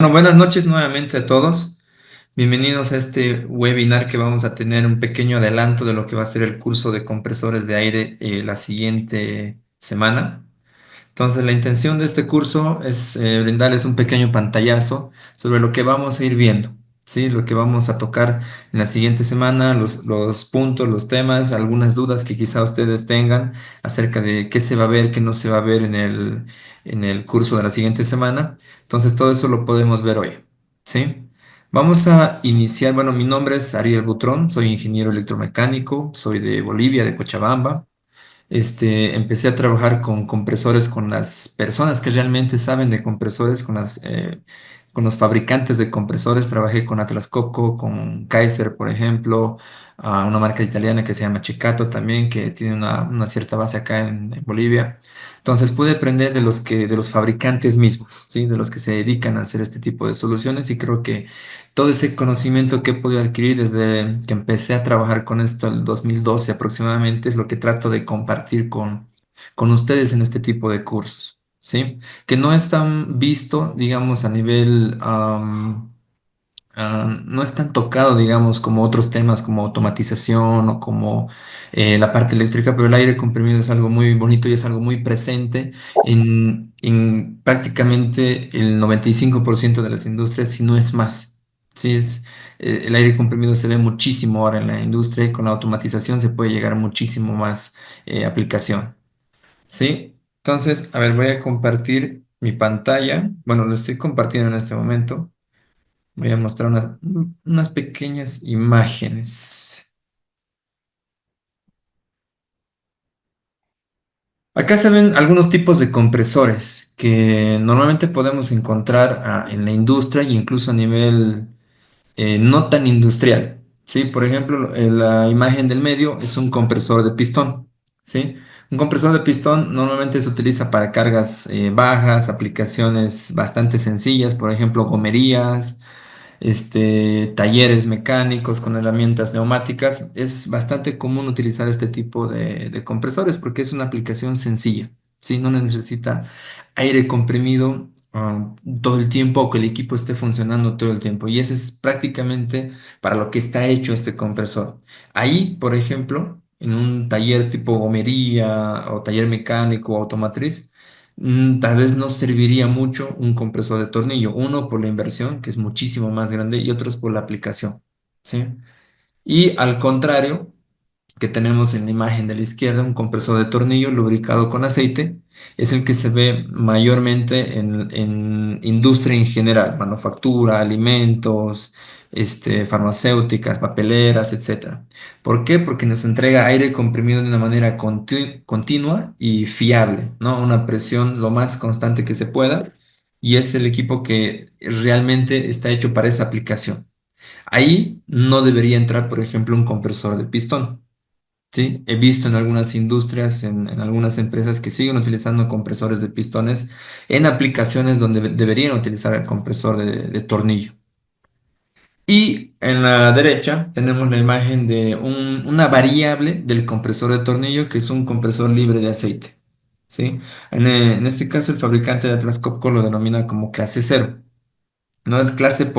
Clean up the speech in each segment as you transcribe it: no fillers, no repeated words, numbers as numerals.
Bueno, buenas noches nuevamente a todos. Bienvenidos a este webinar que vamos a tener un pequeño adelanto de lo que va a ser el curso de compresores de aire la siguiente semana. Entonces, la intención de este curso es brindarles un pequeño pantallazo sobre lo que vamos a ir viendo, ¿sí? Lo que vamos a tocar en la siguiente semana, los puntos, los temas, algunas dudas que quizá ustedes tengan acerca de qué se va a ver, qué no se va a ver en el curso de la siguiente semana. Entonces, todo eso lo podemos ver hoy, ¿sí? Vamos a iniciar, bueno, mi nombre es Ariel Butrón, soy ingeniero electromecánico, soy de Bolivia, de Cochabamba. Empecé a trabajar con compresores con las personas que realmente saben de compresores, con los fabricantes de compresores. Trabajé con Atlas Copco, con Kaiser, por ejemplo, una marca italiana que se llama Chicato también, que tiene una cierta base acá en Bolivia. Entonces pude aprender de los fabricantes mismos, ¿sí? De los que se dedican a hacer este tipo de soluciones y creo que todo ese conocimiento que he podido adquirir desde que empecé a trabajar con esto el 2012 aproximadamente es lo que trato de compartir con ustedes en este tipo de cursos, ¿sí? Que no es tan visto, digamos, a nivel, no es tan tocado, digamos, como otros temas como automatización o como la parte eléctrica, pero el aire comprimido es algo muy bonito y es algo muy presente en prácticamente el 95% de las industrias, si no es más. Sí, el aire comprimido se ve muchísimo ahora en la industria y con la automatización se puede llegar a muchísimo más aplicación. ¿Sí? Entonces, a ver, voy a compartir mi pantalla. Bueno, lo estoy compartiendo en este momento. Voy a mostrar unas pequeñas imágenes. Acá se ven algunos tipos de compresores que normalmente podemos encontrar en la industria e incluso a nivel no tan industrial. ¿Sí? Por ejemplo, la imagen del medio es un compresor de pistón. ¿Sí? Un compresor de pistón normalmente se utiliza para cargas bajas, aplicaciones bastante sencillas, por ejemplo, gomerías, talleres mecánicos con herramientas neumáticas. Es bastante común utilizar este tipo de compresores porque es una aplicación sencilla, ¿sí? No necesita aire comprimido todo el tiempo o que el equipo esté funcionando todo el tiempo. Y ese es prácticamente para lo que está hecho este compresor. Ahí, por ejemplo, en un taller tipo gomería o taller mecánico o automotriz, tal vez no serviría mucho un compresor de tornillo, uno por la inversión, que es muchísimo más grande, y otros por la aplicación, ¿sí? Y al contrario, que tenemos en la imagen de la izquierda, un compresor de tornillo lubricado con aceite, es el que se ve mayormente en industria en general, manufactura, alimentos, farmacéuticas, papeleras, etcétera. ¿Por qué? Porque nos entrega aire comprimido de una manera continua y fiable, ¿no? Una presión lo más constante que se pueda, y es el equipo que realmente está hecho para esa aplicación. Ahí no debería entrar, por ejemplo, un compresor de pistón. Sí, he visto en algunas industrias, en algunas empresas que siguen utilizando compresores de pistones en aplicaciones donde deberían utilizar el compresor de tornillo. Y en la derecha tenemos la imagen de una variable del compresor de tornillo que es un compresor libre de aceite. ¿Sí? En este caso el fabricante de Atlas Copco lo denomina como clase cero. No el clase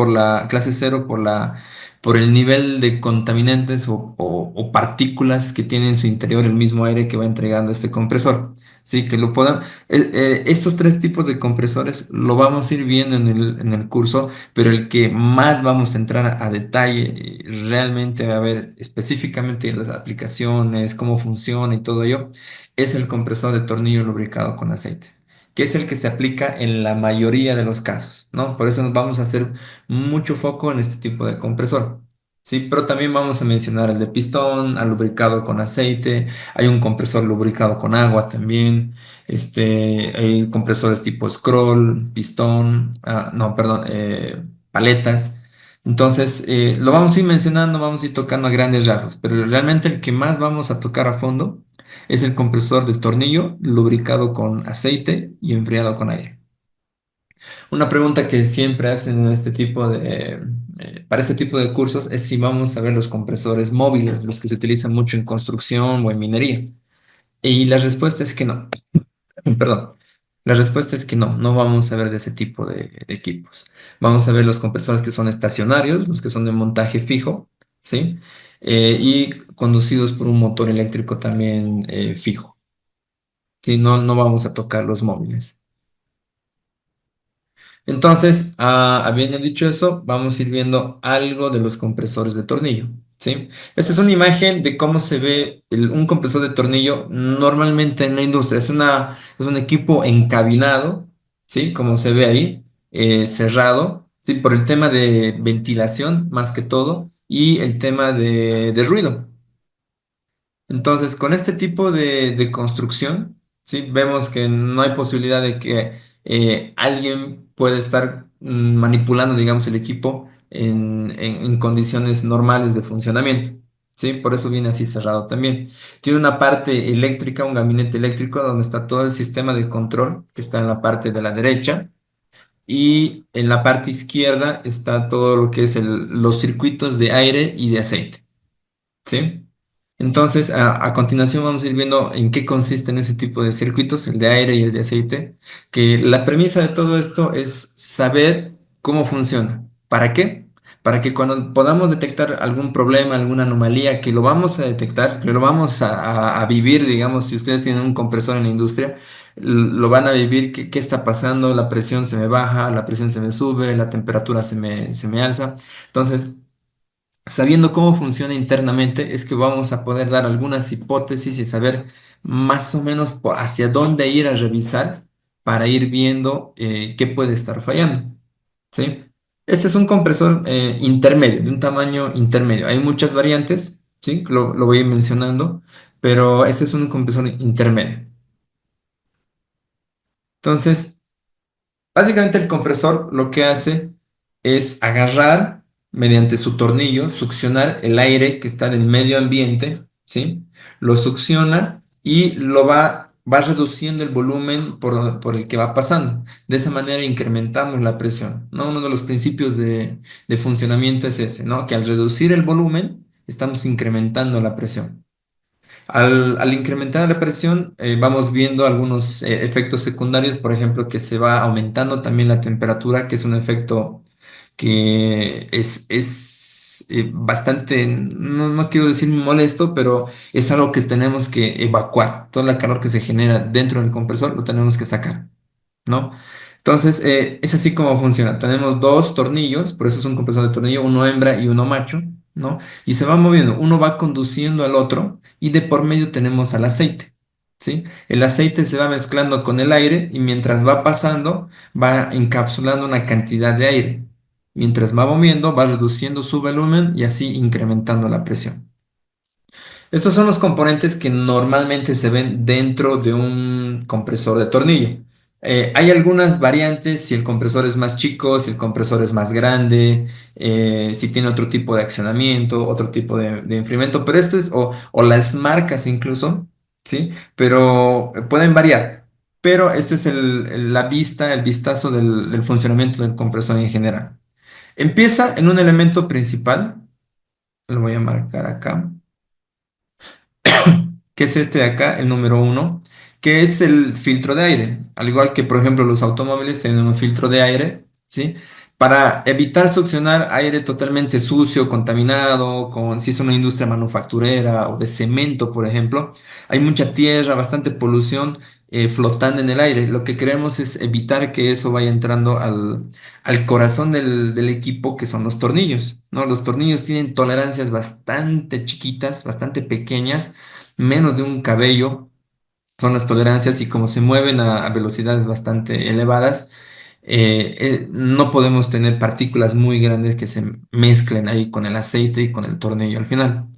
cero por el nivel de contaminantes o partículas que tiene en su interior el mismo aire que va entregando este compresor. Sí, que lo puedan. Estos tres tipos de compresores lo vamos a ir viendo en el curso, pero el que más vamos a entrar a detalle, realmente a ver específicamente las aplicaciones, cómo funciona y todo ello, es el compresor de tornillo lubricado con aceite, que es el que se aplica en la mayoría de los casos, ¿no? Por eso nos vamos a hacer mucho foco en este tipo de compresor. Sí, pero también vamos a mencionar el de pistón, al lubricado con aceite, hay un compresor lubricado con agua también, hay compresores tipo scroll, pistón, no, perdón, paletas. Entonces, lo vamos a ir mencionando, vamos a ir tocando a grandes rasgos, pero realmente el que más vamos a tocar a fondo es el compresor de tornillo lubricado con aceite y enfriado con aire. Una pregunta que siempre hacen en para este tipo de cursos es si vamos a ver los compresores móviles, los que se utilizan mucho en construcción o en minería. Y la respuesta es que no. Perdón. La respuesta es que no, no vamos a ver de ese tipo de equipos. Vamos a ver los compresores que son estacionarios, los que son de montaje fijo, ¿sí? Y conducidos por un motor eléctrico también fijo, ¿sí? No, no vamos a tocar los móviles. Entonces, habiendo dicho eso, vamos a ir viendo algo de los compresores de tornillo, ¿sí? Esta es una imagen de cómo se ve un compresor de tornillo normalmente en la industria. Es un equipo encabinado, ¿sí? Como se ve ahí, cerrado, ¿sí? Por el tema de ventilación más que todo y el tema de ruido. Entonces, con este tipo de construcción, ¿sí? Vemos que no hay posibilidad de que alguien pueda estar manipulando, digamos, el equipo en condiciones normales de funcionamiento, ¿sí? Por eso viene así cerrado también. Tiene una parte eléctrica, un gabinete eléctrico donde está todo el sistema de control, que está en la parte de la derecha, y en la parte izquierda está todo lo que es los circuitos de aire y de aceite. ¿Sí? Entonces, a continuación vamos a ir viendo en qué consisten ese tipo de circuitos, el de aire y el de aceite, que la premisa de todo esto es saber cómo funciona. ¿Para qué? Para que cuando podamos detectar algún problema, alguna anomalía, que lo vamos a detectar, que lo vamos a vivir, digamos, si ustedes tienen un compresor en la industria, lo van a vivir, qué está pasando, la presión se me baja, la presión se me sube, la temperatura se me alza. Entonces, sabiendo cómo funciona internamente, es que vamos a poder dar algunas hipótesis y saber más o menos hacia dónde ir a revisar para ir viendo qué puede estar fallando. ¿Sí? Este es un compresor intermedio, de un tamaño intermedio. Hay muchas variantes, ¿sí? Lo voy a ir mencionando, pero este es un compresor intermedio. Entonces, básicamente el compresor lo que hace es agarrar mediante su tornillo, succionar el aire que está en el medio ambiente, ¿sí? Lo succiona y va reduciendo el volumen por el que va pasando. De esa manera incrementamos la presión, ¿no? Uno de los principios de funcionamiento es ese, ¿no? Que al reducir el volumen estamos incrementando la presión. Al incrementar la presión, vamos viendo algunos efectos secundarios, por ejemplo, que se va aumentando también la temperatura, que es un efecto que es bastante, no quiero decir molesto, pero es algo que tenemos que evacuar. Todo el calor que se genera dentro del compresor lo tenemos que sacar, ¿no? Entonces, es así como funciona. Tenemos dos tornillos, por eso es un compresor de tornillo, uno hembra y uno macho, ¿no? Y se va moviendo, uno va conduciendo al otro y de por medio tenemos al aceite, ¿sí? El aceite se va mezclando con el aire y mientras va pasando, va encapsulando una cantidad de aire. Mientras va moviendo, va reduciendo su volumen y así incrementando la presión. Estos son los componentes que normalmente se ven dentro de un compresor de tornillo. Hay algunas variantes, si el compresor es más chico, si el compresor es más grande, si tiene otro tipo de accionamiento, otro tipo de enfriamiento, pero esto es, o las marcas incluso, ¿sí? Pero pueden variar. Pero este es la vista, el vistazo del funcionamiento del compresor en general. Empieza en un elemento principal, lo voy a marcar acá, que es este de acá, el número uno, que es el filtro de aire. Al igual que, por ejemplo, los automóviles tienen un filtro de aire, ¿sí? Para evitar succionar aire totalmente sucio, contaminado, si es una industria manufacturera o de cemento, por ejemplo, hay mucha tierra, bastante polución flotando en el aire. Lo que queremos es evitar que eso vaya entrando al corazón del equipo, que son los tornillos, ¿no? Los tornillos tienen tolerancias bastante chiquitas, bastante pequeñas, menos de un cabello son las tolerancias y como se mueven a velocidades bastante elevadas, no podemos tener partículas muy grandes que se mezclen ahí con el aceite y con el tornillo al final.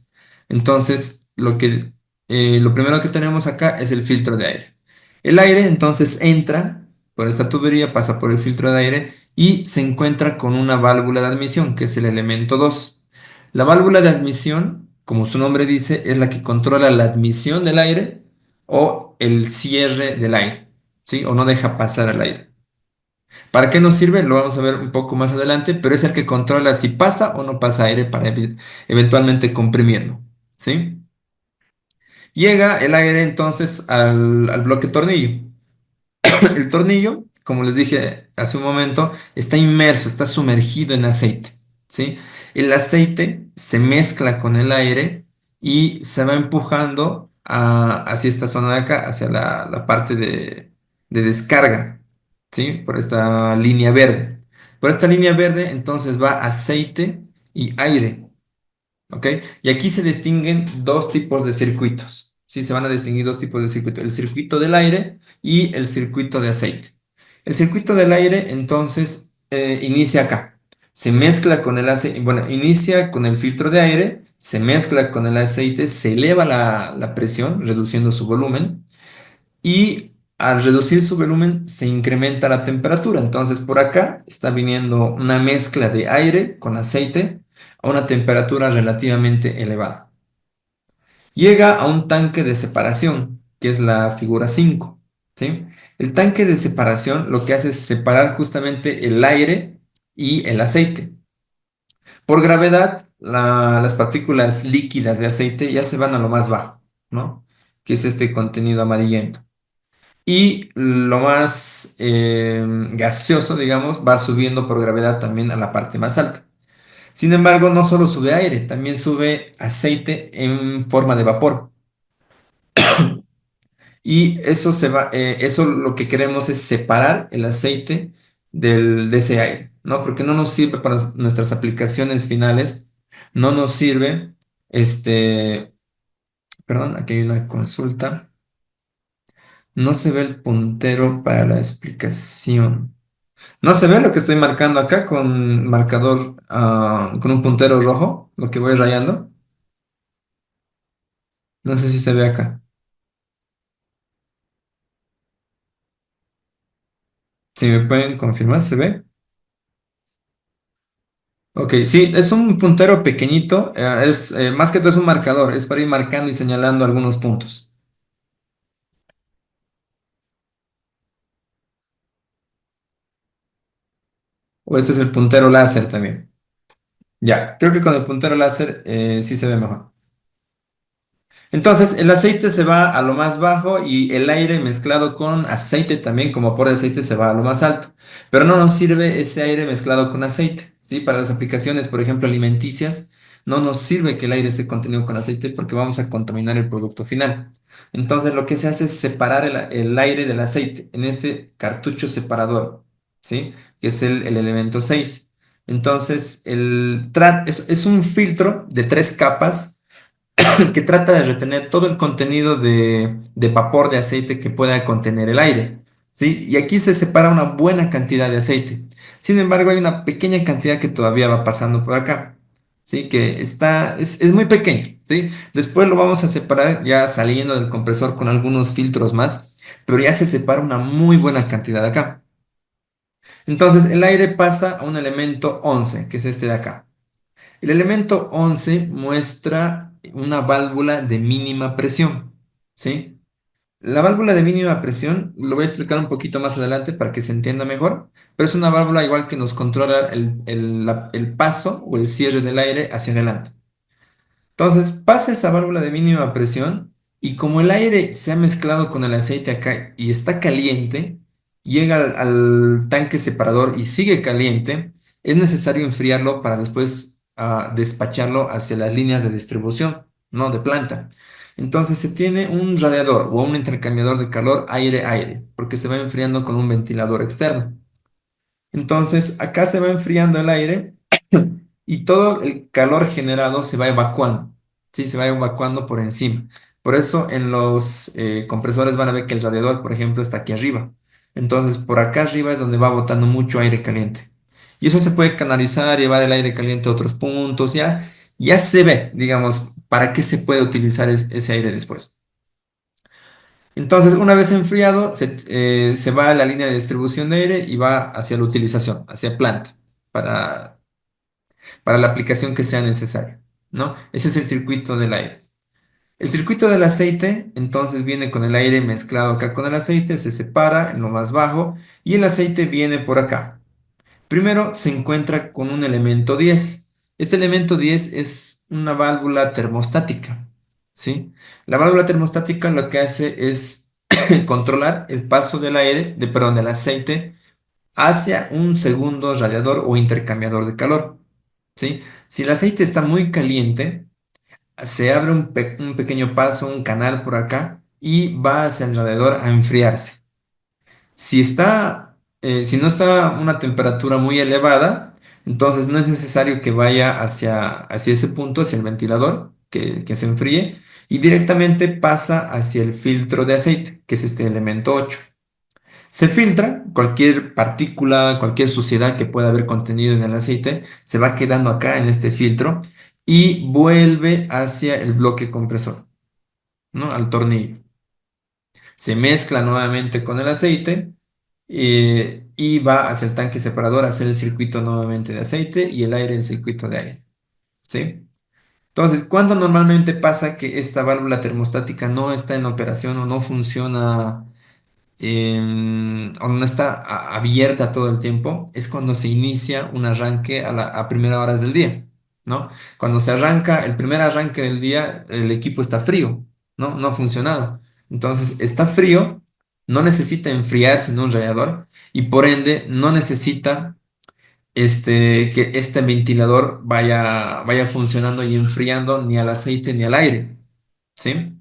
Entonces, lo primero que tenemos acá es el filtro de aire. El aire entonces entra por esta tubería, pasa por el filtro de aire y se encuentra con una válvula de admisión, que es el elemento 2. La válvula de admisión, como su nombre dice, es la que controla la admisión del aire o el cierre del aire, ¿sí? O no deja pasar el aire. ¿Para qué nos sirve? Lo vamos a ver un poco más adelante, pero es el que controla si pasa o no pasa aire para eventualmente comprimirlo, ¿sí? Llega el aire entonces al bloque tornillo. El tornillo, como les dije hace un momento, está inmerso, está sumergido en aceite, ¿sí? El aceite se mezcla con el aire y se va empujando hacia esta zona de acá, hacia la parte de descarga, ¿sí? Por esta línea verde. Por esta línea verde, entonces va aceite y aire. ¿Ok? Y aquí se distinguen dos tipos de circuitos. Sí, se van a distinguir dos tipos de circuitos, el circuito del aire y el circuito de aceite. El circuito del aire, entonces, inicia acá. Se mezcla con el aceite, bueno, inicia con el filtro de aire, se mezcla con el aceite, se eleva la presión, reduciendo su volumen, y al reducir su volumen se incrementa la temperatura. Entonces por acá está viniendo una mezcla de aire con aceite a una temperatura relativamente elevada. Llega a un tanque de separación, que es la figura 5, ¿sí? El tanque de separación lo que hace es separar justamente el aire y el aceite. Por gravedad, las partículas líquidas de aceite ya se van a lo más bajo, ¿no? Que es este contenido amarillento. Y lo más gaseoso, digamos, va subiendo por gravedad también a la parte más alta. Sin embargo, no solo sube aire, también sube aceite en forma de vapor. Y eso eso lo que queremos es separar el aceite de ese aire, ¿no? Porque no nos sirve para nuestras aplicaciones finales, no nos sirve, este, perdón, aquí hay una consulta, no se ve el puntero para la explicación. No se ve lo que estoy marcando acá con marcador, con un puntero rojo, lo que voy rayando. No sé si se ve acá. Si me pueden confirmar, ¿se ve? Ok, sí, es un puntero pequeñito, más que todo es un marcador, es para ir marcando y señalando algunos puntos. O este es el puntero láser también. Ya, creo que con el puntero láser sí se ve mejor. Entonces, el aceite se va a lo más bajo y el aire mezclado con aceite también, como por aceite, se va a lo más alto. Pero no nos sirve ese aire mezclado con aceite, ¿sí? Para las aplicaciones, por ejemplo, alimenticias, no nos sirve que el aire esté contenido con aceite porque vamos a contaminar el producto final. Entonces, lo que se hace es separar el aire del aceite en este cartucho separador, ¿sí? Que es el elemento 6. Entonces, es un filtro de tres capas que trata de retener todo el contenido de vapor de aceite que pueda contener el aire, ¿sí? Y aquí se separa una buena cantidad de aceite. Sin embargo, hay una pequeña cantidad que todavía va pasando por acá, ¿sí? Que es muy pequeño, ¿sí? Después lo vamos a separar ya saliendo del compresor con algunos filtros más, pero ya se separa una muy buena cantidad acá. Entonces, el aire pasa a un elemento 11, que es este de acá. El elemento 11 muestra una válvula de mínima presión, ¿sí? La válvula de mínima presión lo voy a explicar un poquito más adelante para que se entienda mejor, pero es una válvula igual que nos controla el paso o el cierre del aire hacia adelante. Entonces pasa esa válvula de mínima presión y como el aire se ha mezclado con el aceite acá y está caliente, llega al tanque separador y sigue caliente, es necesario enfriarlo para después despacharlo hacia las líneas de distribución, no de planta. Entonces se tiene un radiador o un intercambiador de calor aire-aire, porque se va enfriando con un ventilador externo. Entonces, acá se va enfriando el aire y todo el calor generado se va evacuando, ¿sí? Se va evacuando por encima. Por eso en los compresores van a ver que el radiador, por ejemplo, está aquí arriba. Entonces, por acá arriba es donde va botando mucho aire caliente. Y eso se puede canalizar, llevar el aire caliente a otros puntos, ya se ve, digamos, para qué se puede utilizar ese aire después. Entonces, una vez enfriado, se va a la línea de distribución de aire y va hacia la utilización, hacia planta, para, para la aplicación que sea necesaria, ¿no? Ese es el circuito del aire. El circuito del aceite, entonces, viene con el aire mezclado acá con el aceite, se separa en lo más bajo y el aceite viene por acá. Primero se encuentra con un elemento 10. Este elemento 10 es una válvula termostática, ¿sí? La válvula termostática lo que hace es controlar el paso del aire, perdón, del aceite hacia un segundo radiador o intercambiador de calor, ¿sí? Si el aceite está muy caliente, se abre un pequeño paso, un canal por acá y va hacia el radiador a enfriarse. Si no está a una temperatura muy elevada, entonces no es necesario que vaya hacia ese punto, hacia el ventilador, que se enfríe, y directamente pasa hacia el filtro de aceite, que es este elemento 8. Se filtra cualquier partícula, cualquier suciedad que pueda haber contenido en el aceite, se va quedando acá en este filtro y vuelve hacia el bloque compresor, ¿no? Al tornillo. Se mezcla nuevamente con el aceite y va hacia el tanque separador a hacer el circuito nuevamente de aceite y el aire el circuito de aire, ¿sí? Entonces, ¿cuándo normalmente pasa que esta válvula termostática no está en operación o no funciona o no está abierta todo el tiempo? Es cuando se inicia un arranque a primeras horas del día, ¿no? Cuando se arranca, el primer arranque del día, el equipo está frío, ¿no? No ha funcionado. Entonces, está frío, no necesita enfriarse en un radiador y por ende no necesita que este ventilador vaya funcionando y enfriando ni al aceite ni al aire, ¿sí?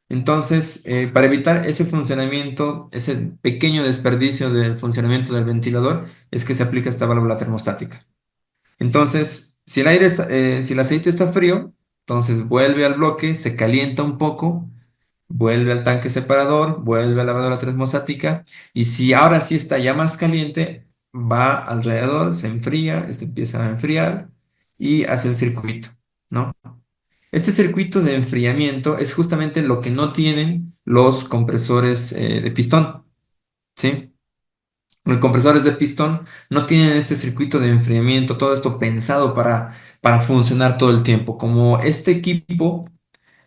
Entonces, para evitar ese funcionamiento, ese pequeño desperdicio del funcionamiento del ventilador, es que se aplica esta válvula termostática. Entonces, si el aceite está frío, entonces vuelve al bloque, se calienta un poco, vuelve al tanque separador, vuelve a la válvula termostática, y si ahora sí está ya más caliente, va alrededor, se enfría, este empieza a enfriar y hace el circuito, ¿no? Este circuito de enfriamiento es justamente lo que no tienen los compresores de pistón, ¿sí? Los compresores de pistón no tienen este circuito de enfriamiento, todo esto pensado para funcionar todo el tiempo. Como este equipo,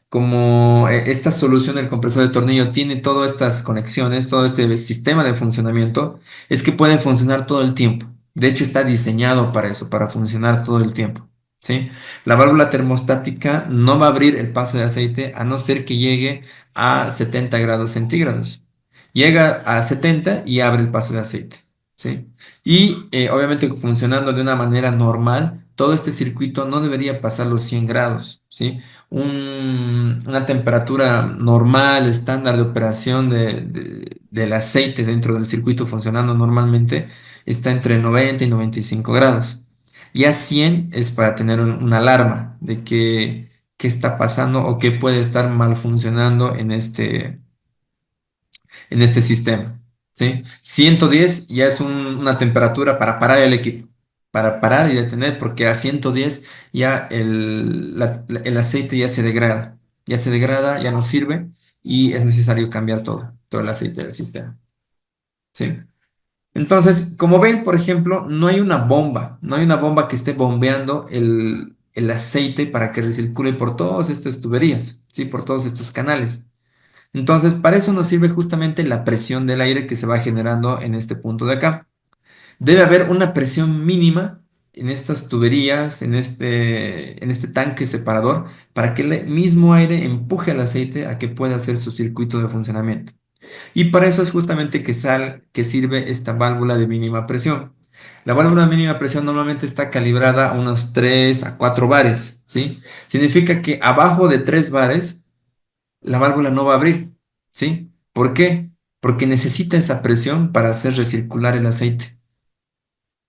como esta solución del compresor de tornillo tiene todas estas conexiones, todo este sistema de funcionamiento, es que puede funcionar todo el tiempo. De hecho, está diseñado para eso, para funcionar todo el tiempo, ¿sí? La válvula termostática no va a abrir el paso de aceite a no ser que llegue a 70 grados centígrados. Llega a 70 y abre el paso de aceite, ¿sí? Y obviamente funcionando de una manera normal, todo este circuito no debería pasar los 100 grados, ¿sí? Una temperatura normal, estándar de operación del aceite dentro del circuito funcionando normalmente está entre 90 y 95 grados. Y a 100 es para tener una alarma de qué está pasando o qué puede estar mal funcionando en este sistema, ¿sí? 110 ya es una temperatura para parar el equipo, para parar y detener, porque a 110 ya el aceite ya se degrada, ya no sirve y es necesario cambiar todo el aceite del sistema, ¿sí? Entonces, como ven, por ejemplo, no hay una bomba que esté bombeando el aceite para que recircule por todas estas tuberías, ¿sí? Por todos estos canales. Entonces, para eso nos sirve justamente la presión del aire que se va generando en este punto de acá. Debe haber una presión mínima en estas tuberías, en este tanque separador, para que el mismo aire empuje al aceite a que pueda hacer su circuito de funcionamiento. Y para eso es justamente que sirve esta válvula de mínima presión. La válvula de mínima presión normalmente está calibrada a unos 3 a 4 bares, ¿sí? Significa que abajo de 3 bares la válvula no va a abrir, ¿sí? ¿Por qué? Porque necesita esa presión para hacer recircular el aceite.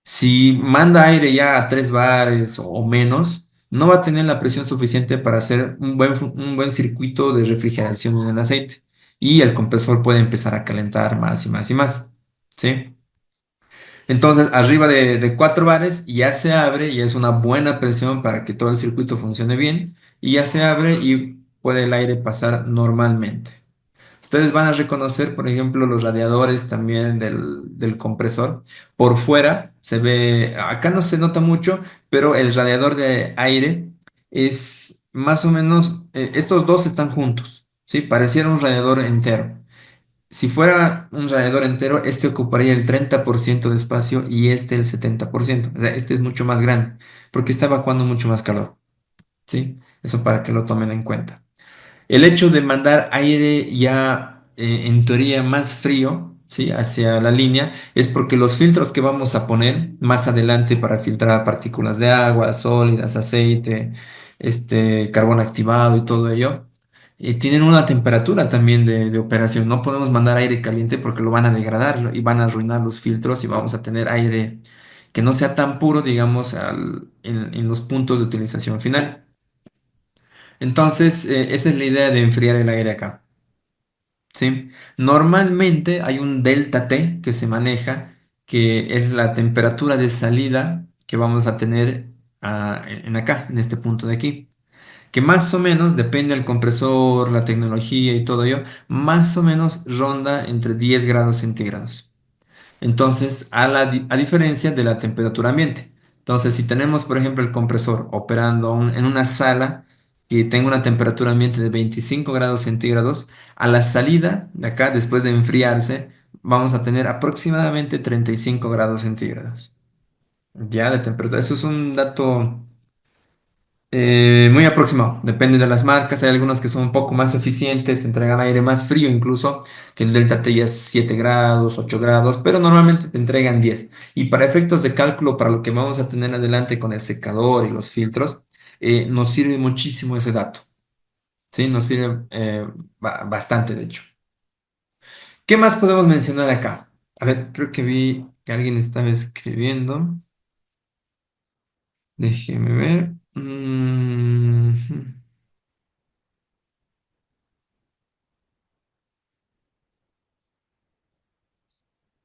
Si manda aire ya a 3 bares o menos, no va a tener la presión suficiente para hacer un buen circuito de refrigeración en el aceite. Y el compresor puede empezar a calentar más y más y más, ¿sí? Entonces, arriba de 4 bares ya se abre y es una buena presión para que todo el circuito funcione bien. Y ya se abre y puede el aire pasar normalmente. Ustedes van a reconocer, por ejemplo, los radiadores también del compresor. Por fuera se ve, acá no se nota mucho, pero el radiador de aire es más o menos, estos dos están juntos, ¿sí? Pareciera un radiador entero. Si fuera un radiador entero, este ocuparía el 30% de espacio y este el 70%. O sea, este es mucho más grande porque está evacuando mucho más calor, ¿sí? Eso para que lo tomen en cuenta. El hecho de mandar aire ya en teoría más frío, ¿sí? Hacia la línea, es porque los filtros que vamos a poner más adelante para filtrar partículas de agua, sólidas, aceite, carbón activado y todo ello, tienen una temperatura también de operación. No podemos mandar aire caliente porque lo van a degradar y van a arruinar los filtros y vamos a tener aire que no sea tan puro, digamos, en los puntos de utilización final. Entonces, esa es la idea de enfriar el aire acá. ¿Sí? Normalmente hay un delta T que se maneja, que es la temperatura de salida que vamos a tener en acá, en este punto de aquí, que más o menos, depende del compresor, la tecnología y todo ello, más o menos ronda entre 10 grados centígrados. Entonces, a diferencia de la temperatura ambiente. Entonces, si tenemos, por ejemplo, el compresor operando en una sala que tenga una temperatura ambiente de 25 grados centígrados, a la salida de acá, después de enfriarse, vamos a tener aproximadamente 35 grados centígrados. Ya de temperatura. Eso es un dato muy aproximado, depende de las marcas. Hay algunos que son un poco más eficientes, entregan aire más frío incluso, que el Delta T ya es 7 grados, 8 grados, pero normalmente te entregan 10. Y para efectos de cálculo, para lo que vamos a tener adelante con el secador y los filtros, nos sirve muchísimo ese dato. Sí, nos sirve bastante, de hecho. ¿Qué más podemos mencionar acá? A ver, creo que vi que alguien estaba escribiendo. Déjeme ver.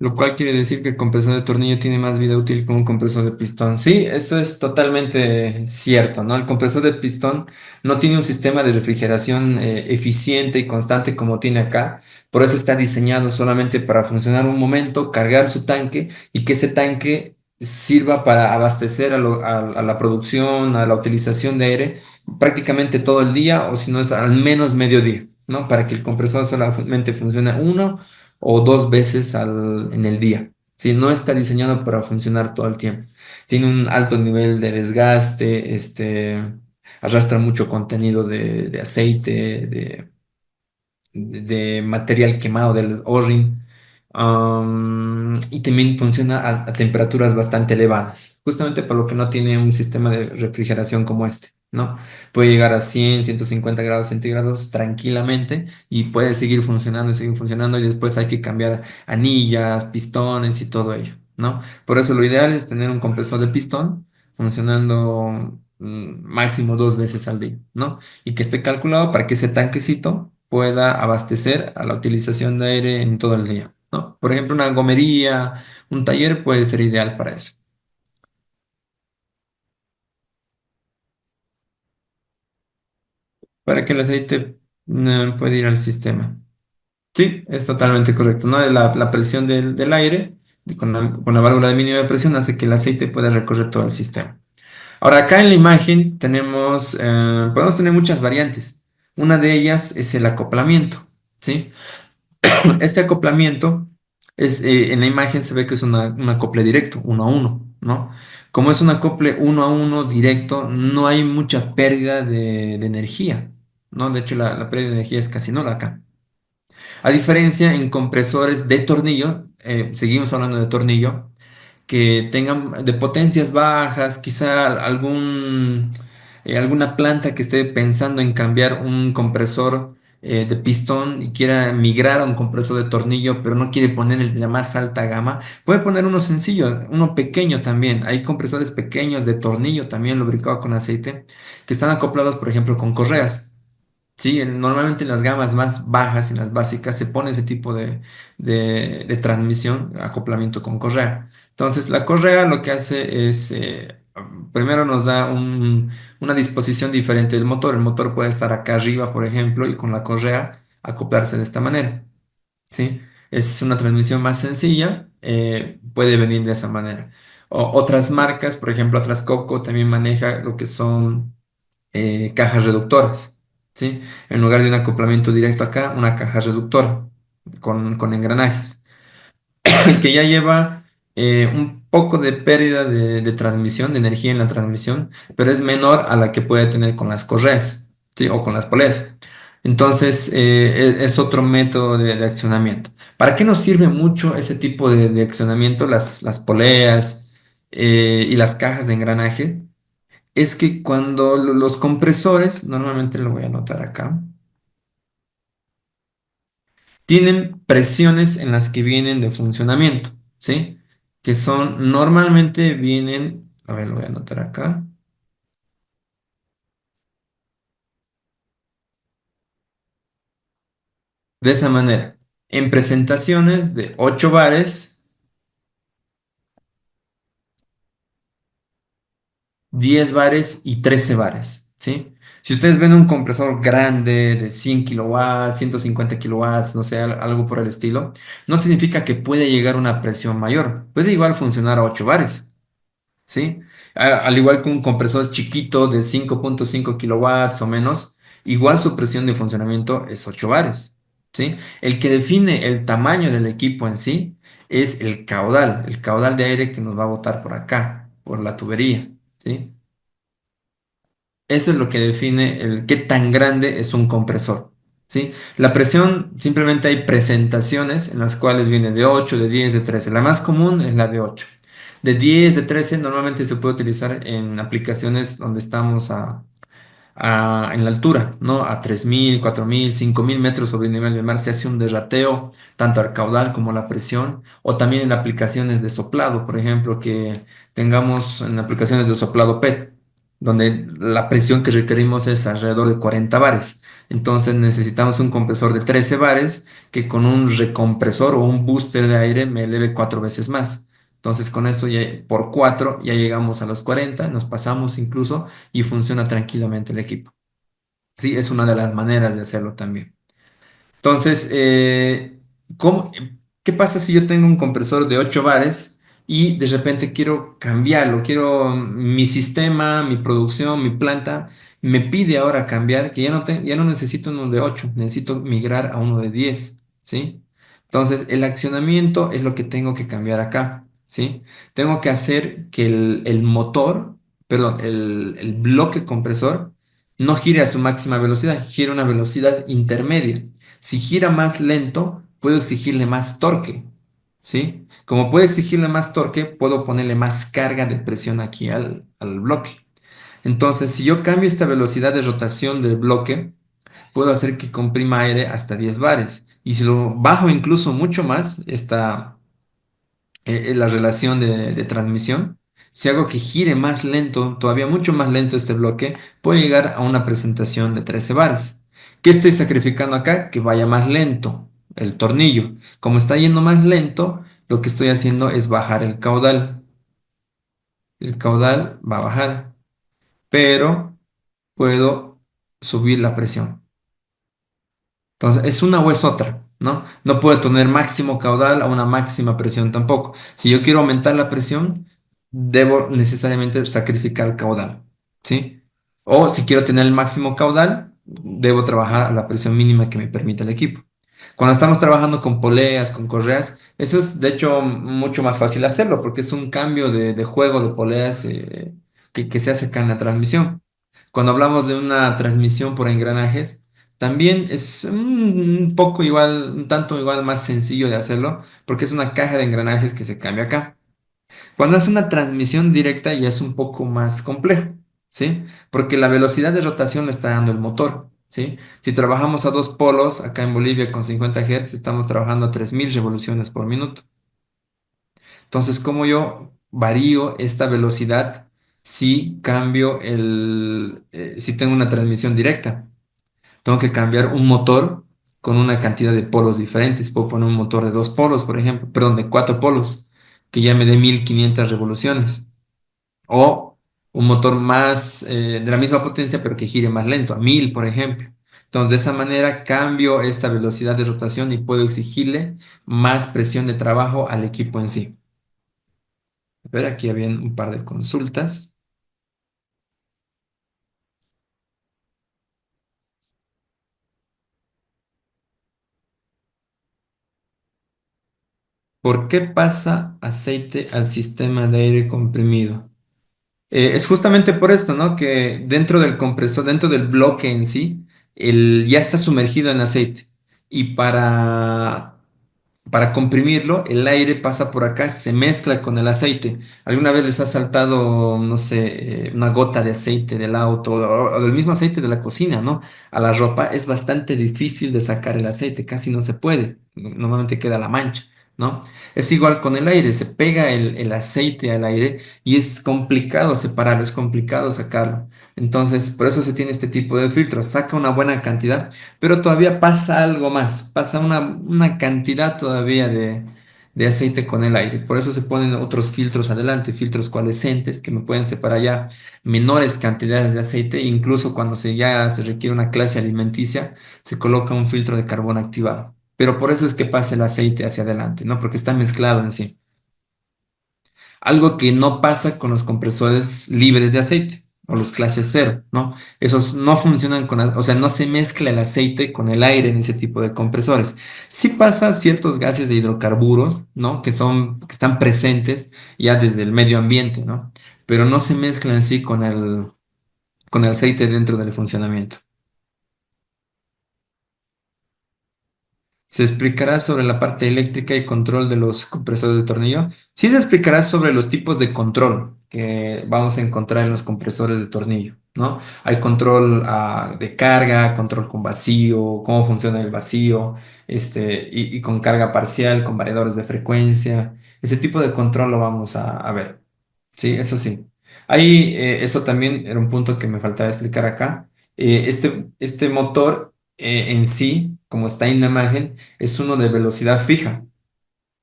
Lo cual quiere decir que el compresor de tornillo tiene más vida útil que un compresor de pistón. Sí, eso es totalmente cierto, ¿no? El compresor de pistón no tiene un sistema de refrigeración eficiente y constante como tiene acá. Por eso está diseñado solamente para funcionar un momento, cargar su tanque y que ese tanque sirva para abastecer a la producción, a la utilización de aire prácticamente todo el día o si no es al menos medio día, ¿no? Para que el compresor solamente funcione uno o dos veces en el día. Si no está diseñado para funcionar todo el tiempo. Tiene un alto nivel de desgaste, arrastra mucho contenido de aceite, de material quemado del O-ring. Y también funciona a temperaturas bastante elevadas, justamente por lo que no tiene un sistema de refrigeración como este, ¿no? Puede llegar a 100, 150 grados centígrados tranquilamente y puede seguir funcionando y después hay que cambiar anillas, pistones y todo ello, ¿no? Por eso lo ideal es tener un compresor de pistón funcionando máximo dos veces al día, ¿no? Y que esté calculado para que ese tanquecito pueda abastecer a la utilización de aire en todo el día, ¿no? Por ejemplo, una gomería, un taller puede ser ideal para eso, para que el aceite pueda ir al sistema. Sí, es totalmente correcto, ¿no? La presión del aire con la válvula de mínima presión hace que el aceite pueda recorrer todo el sistema. Ahora, acá en la imagen podemos tener muchas variantes. Una de ellas es el acoplamiento, ¿sí? Este acoplamiento en la imagen se ve que es un acople directo, uno a uno, ¿no? Como es un acople uno a uno directo, no hay mucha pérdida de energía, ¿no? De hecho, la pérdida de energía es casi nula acá. A diferencia en compresores de tornillo, seguimos hablando de tornillo, que tengan de potencias bajas, quizá alguna planta que esté pensando en cambiar un compresor de pistón y quiera migrar a un compresor de tornillo, pero no quiere poner el de la más alta gama, puede poner uno sencillo, uno pequeño también. Hay compresores pequeños de tornillo también lubricados con aceite que están acoplados, por ejemplo, con correas. Sí, normalmente en las gamas más bajas, en las básicas, se pone ese tipo de transmisión, acoplamiento con correa. Entonces, la correa lo que hace es, primero nos da una disposición diferente del motor. El motor puede estar acá arriba, por ejemplo, y con la correa acoplarse de esta manera. ¿Sí? Es una transmisión más sencilla, puede venir de esa manera. Otras marcas, por ejemplo, Atlas Copco también maneja lo que son cajas reductoras, ¿sí? En lugar de un acoplamiento directo acá, una caja reductora con engranajes, que ya lleva un poco de pérdida de transmisión, de energía en la transmisión, pero es menor a la que puede tener con las correas, ¿sí? O con las poleas. Entonces, es otro método de accionamiento. ¿Para qué nos sirve mucho ese tipo de accionamiento, las poleas y las cajas de engranaje? Es que cuando los compresores, normalmente lo voy a anotar acá, tienen presiones en las que vienen de funcionamiento, ¿sí? Que son, normalmente vienen, a ver, lo voy a anotar acá, de esa manera. En presentaciones de 8 bares, 10 bares y 13 bares, ¿sí? Si ustedes ven un compresor grande de 100 kilowatts, 150 kilowatts, no sé, algo por el estilo, no significa que puede llegar a una presión mayor. Puede igual funcionar a 8 bares, ¿sí? Al igual que un compresor chiquito de 5.5 kilowatts o menos, igual su presión de funcionamiento es 8 bares, ¿sí? El que define el tamaño del equipo en sí es el caudal de aire que nos va a botar por acá, por la tubería, ¿sí? Eso es lo que define el qué tan grande es un compresor, ¿sí? La presión, simplemente hay presentaciones en las cuales viene de 8, de 10, de 13. La más común es la de 8. De 10, de 13 normalmente se puede utilizar en aplicaciones donde estamos en la altura, ¿no? A 3.000, 4.000, 5.000 metros sobre el nivel del mar se hace un derrateo, tanto al caudal como la presión, o también en aplicaciones de soplado, por ejemplo, que tengamos en aplicaciones de soplado PET, donde la presión que requerimos es alrededor de 40 bares. Entonces necesitamos un compresor de 13 bares que con un recompresor o un booster de aire me eleve 4 veces más. Entonces con esto ya por 4 ya llegamos a los 40, nos pasamos incluso y funciona tranquilamente el equipo. Sí, es una de las maneras de hacerlo también. Entonces, ¿cómo- ¿qué pasa si yo tengo un compresor de 8 bares y de repente quiero cambiarlo? Quiero mi sistema, mi producción, mi planta, me pide ahora cambiar, que ya no necesito uno de 8, necesito migrar a uno de 10, ¿sí? Entonces, el accionamiento es lo que tengo que cambiar acá, ¿sí? Tengo que hacer que el motor, perdón, el bloque compresor no gire a su máxima velocidad, gire a una velocidad intermedia. Si gira más lento, puedo exigirle más torque, ¿sí? Como puedo exigirle más torque, puedo ponerle más carga de presión aquí al bloque. Entonces, si yo cambio esta velocidad de rotación del bloque, puedo hacer que comprima aire hasta 10 bares. Y si lo bajo incluso mucho más, la relación de transmisión, si hago que gire más lento, todavía mucho más lento este bloque, puedo llegar a una presentación de 13 bares. ¿Qué estoy sacrificando acá? Que vaya más lento el tornillo. Como está yendo más lento, lo que estoy haciendo es bajar el caudal. El caudal va a bajar, pero puedo subir la presión. Entonces, es una o es otra, ¿no? No puedo tener máximo caudal a una máxima presión tampoco. Si yo quiero aumentar la presión, debo necesariamente sacrificar el caudal, ¿sí? O si quiero tener el máximo caudal, debo trabajar a la presión mínima que me permite el equipo. Cuando estamos trabajando con poleas, con correas, eso es de hecho mucho más fácil hacerlo porque es un cambio de juego de poleas que se hace acá en la transmisión. Cuando hablamos de una transmisión por engranajes, también es un poco igual, un tanto igual más sencillo de hacerlo porque es una caja de engranajes que se cambia acá. Cuando es una transmisión directa ya es un poco más complejo, ¿sí? Porque la velocidad de rotación le está dando el motor, ¿sí? Si trabajamos a dos polos, acá en Bolivia con 50 Hz, estamos trabajando a 3.000 revoluciones por minuto. Entonces, ¿cómo yo varío esta velocidad si cambio si tengo una transmisión directa? Tengo que cambiar un motor con una cantidad de polos diferentes. Puedo poner un motor de dos polos, por ejemplo, perdón, de cuatro polos, que ya me dé 1.500 revoluciones. O un motor más de la misma potencia, pero que gire más lento, a 1.000, por ejemplo. Entonces, de esa manera cambio esta velocidad de rotación y puedo exigirle más presión de trabajo al equipo en sí. A ver, aquí habían un par de consultas. ¿Por qué pasa aceite al sistema de aire comprimido? Es justamente por esto, ¿no? Que dentro del compresor, dentro del bloque en sí, ya está sumergido en aceite. Y para comprimirlo, el aire pasa por acá, se mezcla con el aceite. ¿Alguna vez les ha saltado, no sé, una gota de aceite del auto o del mismo aceite de la cocina, ¿no? A la ropa es bastante difícil de sacar el aceite, casi no se puede. Normalmente queda la mancha, ¿no? Es igual con el aire, se pega el aceite al aire y es complicado separarlo, es complicado sacarlo. Entonces, por eso se tiene este tipo de filtros. Saca una buena cantidad, pero todavía pasa algo más, pasa una cantidad todavía de aceite con el aire. Por eso se ponen otros filtros adelante, filtros coalescentes que me pueden separar ya menores cantidades de aceite. Incluso cuando ya se requiere una clase alimenticia, se coloca un filtro de carbón activado. Pero por eso es que pasa el aceite hacia adelante, ¿no? Porque está mezclado en sí. Algo que no pasa con los compresores libres de aceite o los clase cero, ¿no? Esos no funcionan o sea, no se mezcla el aceite con el aire en ese tipo de compresores. Sí pasa ciertos gases de hidrocarburos, ¿no? Que están presentes ya desde el medio ambiente, ¿no? Pero no se mezclan en sí con el aceite dentro del funcionamiento. Se explicará sobre la parte eléctrica y control de los compresores de tornillo. Sí se explicará sobre los tipos de control que vamos a encontrar en los compresores de tornillo, ¿no? Hay control de carga, control con vacío, cómo funciona el vacío, y con carga parcial, con variadores de frecuencia. Ese tipo de control lo vamos a ver. Sí, eso sí. Ahí, eso también era un punto que me faltaba explicar acá. Este motor en sí, como está en la imagen, es uno de velocidad fija,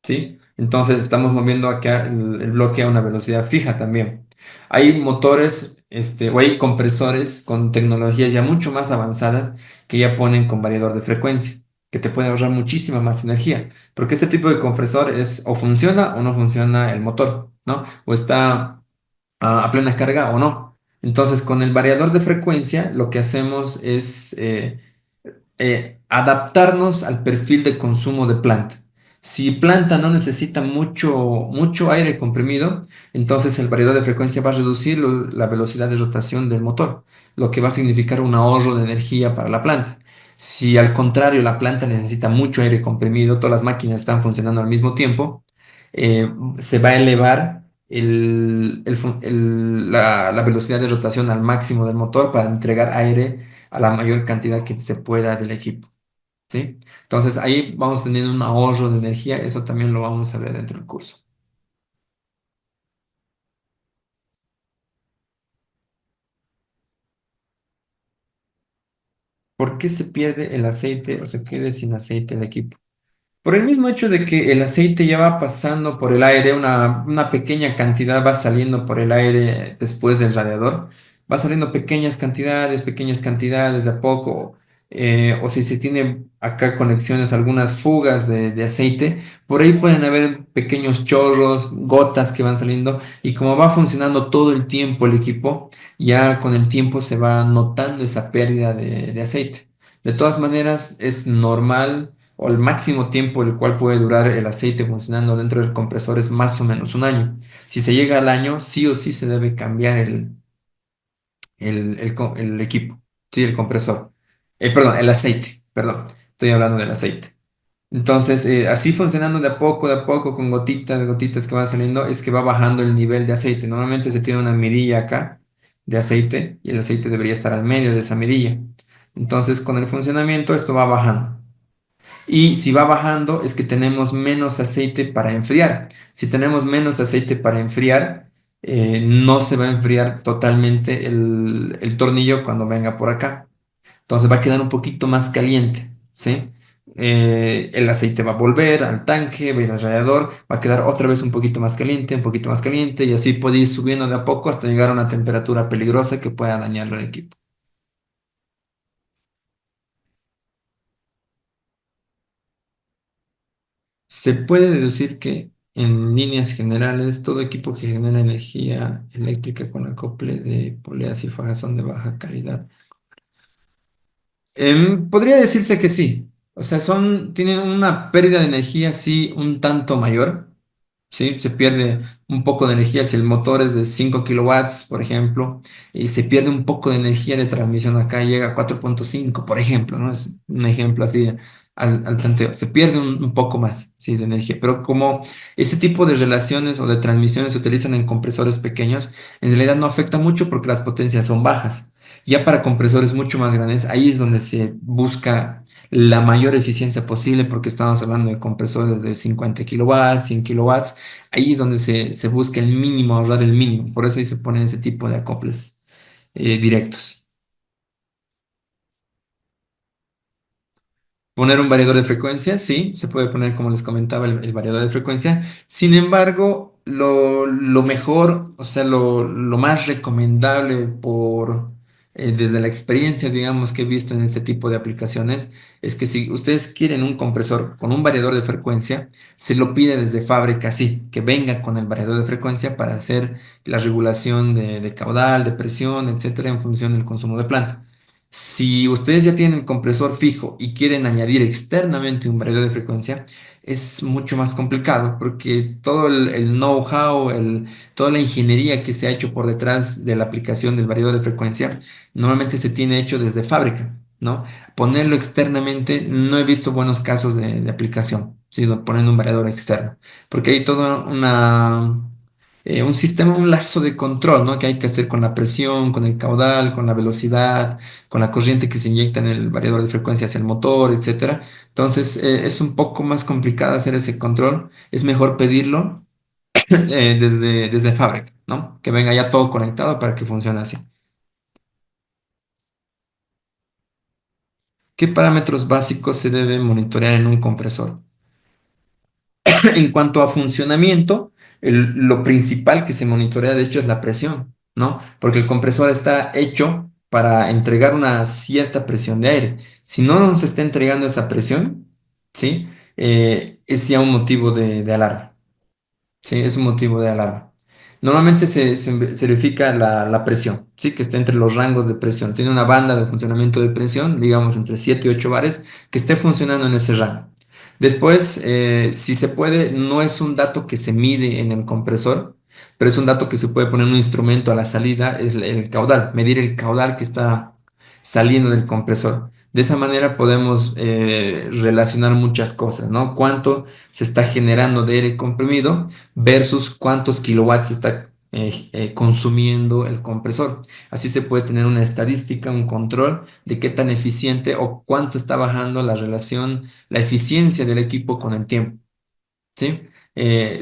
¿sí? Entonces estamos moviendo acá el bloque a una velocidad fija también. Hay motores, o hay compresores con tecnologías ya mucho más avanzadas que ya ponen con variador de frecuencia, que te puede ahorrar muchísima más energía, porque este tipo de compresor es o funciona o no funciona el motor, ¿no? O está a plena carga o no. Entonces, con el variador de frecuencia, lo que hacemos es adaptarnos al perfil de consumo de planta. Si planta no necesita mucho aire comprimido, entonces el variador de frecuencia va a reducir la velocidad de rotación del motor, lo que va a significar un ahorro de energía para la planta. Si al contrario la planta necesita mucho aire comprimido, todas las máquinas están funcionando al mismo tiempo, se va a elevar la velocidad de rotación al máximo del motor para entregar aire a la mayor cantidad que se pueda del equipo, ¿sí? Entonces ahí vamos teniendo un ahorro de energía, eso también lo vamos a ver dentro del curso. ¿Por qué se pierde el aceite o se quede sin aceite el equipo? Por el mismo hecho de que el aceite ya va pasando por el aire, una pequeña cantidad va saliendo por el aire después del radiador, va saliendo pequeñas cantidades de a poco, o si se tiene acá conexiones, algunas fugas de aceite, por ahí pueden haber pequeños chorros, gotas que van saliendo, y como va funcionando todo el tiempo el equipo, ya con el tiempo se va notando esa pérdida de aceite. De todas maneras, es normal o el máximo tiempo el cual puede durar el aceite funcionando dentro del compresor es más o menos un año. Si se llega al año, sí o sí se debe cambiar el equipo, sí, el compresor. Perdón, el aceite, perdón, estoy hablando del aceite. Entonces, así funcionando de a poco, con gotitas, gotitas que van saliendo, es que va bajando el nivel de aceite. Normalmente se tiene una mirilla acá de aceite y el aceite debería estar al medio de esa mirilla. Entonces, con el funcionamiento, esto va bajando. Y si va bajando es que tenemos menos aceite para enfriar. Si tenemos menos aceite para enfriar, no se va a enfriar totalmente el tornillo cuando venga por acá. Entonces va a quedar un poquito más caliente, ¿sí? El aceite va a volver al tanque, va a ir al radiador, va a quedar otra vez un poquito más caliente y así puede ir subiendo de a poco hasta llegar a una temperatura peligrosa que pueda dañar el equipo. Se puede deducir que, en líneas generales, todo equipo que genera energía eléctrica con acople de poleas y fajas son de baja calidad. Podría decirse que sí. O sea, tienen una pérdida de energía, sí, un tanto mayor. ¿sí? Se pierde un poco de energía si el motor es de 5 kilowatts, por ejemplo, y se pierde un poco de energía de transmisión acá, llega a 4,5, por ejemplo, ¿no? Es un ejemplo así al tanteo. Se pierde un poco más, sí, de energía, pero como ese tipo de relaciones o de transmisiones se utilizan en compresores pequeños, en realidad no afecta mucho porque las potencias son bajas. Ya para compresores mucho más grandes, ahí es donde se busca la mayor eficiencia posible porque estamos hablando de compresores de 50 kilowatts, 100 kilowatts. Ahí es donde se busca el mínimo, ahorrar el mínimo. Por eso ahí se ponen ese tipo de acoples directos. Poner un variador de frecuencia, sí, se puede poner, como les comentaba, el variador de frecuencia. Sin embargo, lo mejor, o sea, lo más recomendable desde la experiencia, digamos, que he visto en este tipo de aplicaciones, es que si ustedes quieren un compresor con un variador de frecuencia, se lo pide desde fábrica, sí, que venga con el variador de frecuencia para hacer la regulación de caudal, de presión, etcétera, en función del consumo de planta. Si ustedes ya tienen el compresor fijo y quieren añadir externamente un variador de frecuencia, es mucho más complicado porque todo el know-how, toda la ingeniería que se ha hecho por detrás de la aplicación del variador de frecuencia, normalmente se tiene hecho desde fábrica, ¿no? Ponerlo externamente, no he visto buenos casos de aplicación, sino poniendo un variador externo, porque hay toda un sistema, un lazo de control, ¿no? Que hay que hacer con la presión, con el caudal, con la velocidad, con la corriente que se inyecta en el variador de frecuencia hacia el motor, etcétera. Entonces, es un poco más complicado hacer ese control. Es mejor pedirlo desde fábrica, ¿no? Que venga ya todo conectado para que funcione así. ¿Qué parámetros básicos se deben monitorear en un compresor? En cuanto a funcionamiento, lo principal que se monitorea, de hecho, es la presión, ¿no? Porque el compresor está hecho para entregar una cierta presión de aire. Si no nos está entregando esa presión, ¿sí? Es ya un motivo de alarma. Sí, es un motivo de alarma. Normalmente se verifica la presión, sí, que está entre los rangos de presión. Tiene una banda de funcionamiento de presión, digamos entre 7 y 8 bares, que esté funcionando en ese rango. Después, si se puede, no es un dato que se mide en el compresor, pero es un dato que se puede poner en un instrumento a la salida, es el caudal, medir el caudal que está saliendo del compresor. De esa manera podemos relacionar muchas cosas, ¿no? Cuánto se está generando de aire comprimido versus cuántos kilowatts está consumiendo el compresor. Así se puede tener una estadística, un control de qué tan eficiente o cuánto está bajando la relación, la eficiencia del equipo con el tiempo, ¿sí?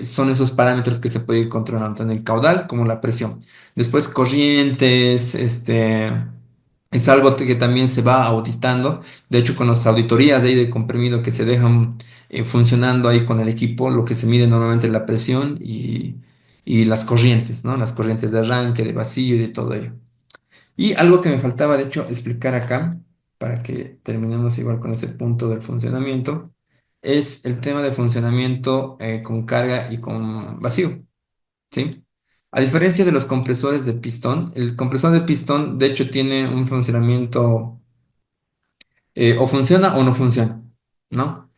Son esos parámetros que se puede ir controlando, tanto el caudal como la presión. Después, corrientes, es algo que también se va auditando. De hecho, con las auditorías de aire comprimido que se dejan funcionando ahí con el equipo, lo que se mide normalmente es la presión y las corrientes, ¿no? Las corrientes de arranque, de vacío y de todo ello. Y algo que me faltaba, de hecho, explicar acá, para que terminemos igual con ese punto del funcionamiento, es el tema de funcionamiento con carga y con vacío, ¿sí? A diferencia de los compresores de pistón, el compresor de pistón, de hecho, tiene un funcionamiento o funciona o no funciona, ¿no?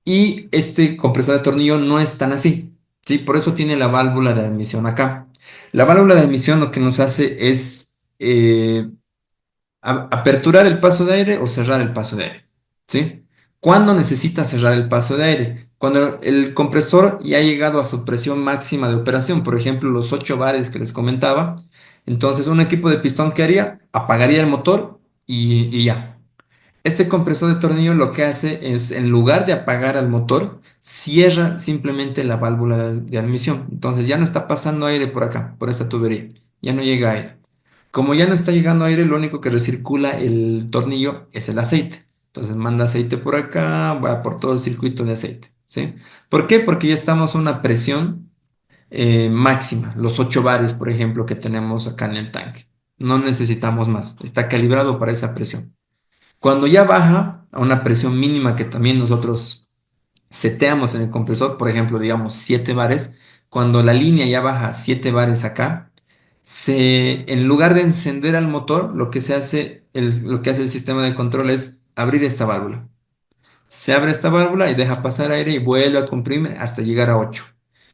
Y este compresor de tornillo no es tan así, ¿sí? Por eso tiene la válvula de admisión acá. La válvula de admisión lo que nos hace es aperturar el paso de aire o cerrar el paso de aire, ¿sí? ¿Cuándo necesita cerrar el paso de aire? Cuando el compresor ya ha llegado a su presión máxima de operación, por ejemplo, los 8 bares que les comentaba. Entonces, un equipo de pistón, ¿qué haría? Apagaría el motor y ya. Este compresor de tornillo lo que hace es, en lugar de apagar al motor, cierra simplemente la válvula de admisión. Entonces ya no está pasando aire por acá, por esta tubería. Ya no llega aire. Como ya no está llegando aire, lo único que recircula el tornillo es el aceite. Entonces manda aceite por acá, va por todo el circuito de aceite, ¿sí? ¿Por qué? Porque ya estamos a una presión máxima, los 8 bares, por ejemplo, que tenemos acá en el tanque. No necesitamos más, está calibrado para esa presión. Cuando ya baja a una presión mínima que también nosotros seteamos en el compresor, por ejemplo, digamos 7 bares, cuando la línea ya baja a 7 bares acá, en lugar de encender al motor, lo que se hace, lo que hace el sistema de control es abrir esta válvula. Se abre esta válvula y deja pasar aire y vuelve a comprimir hasta llegar a 8.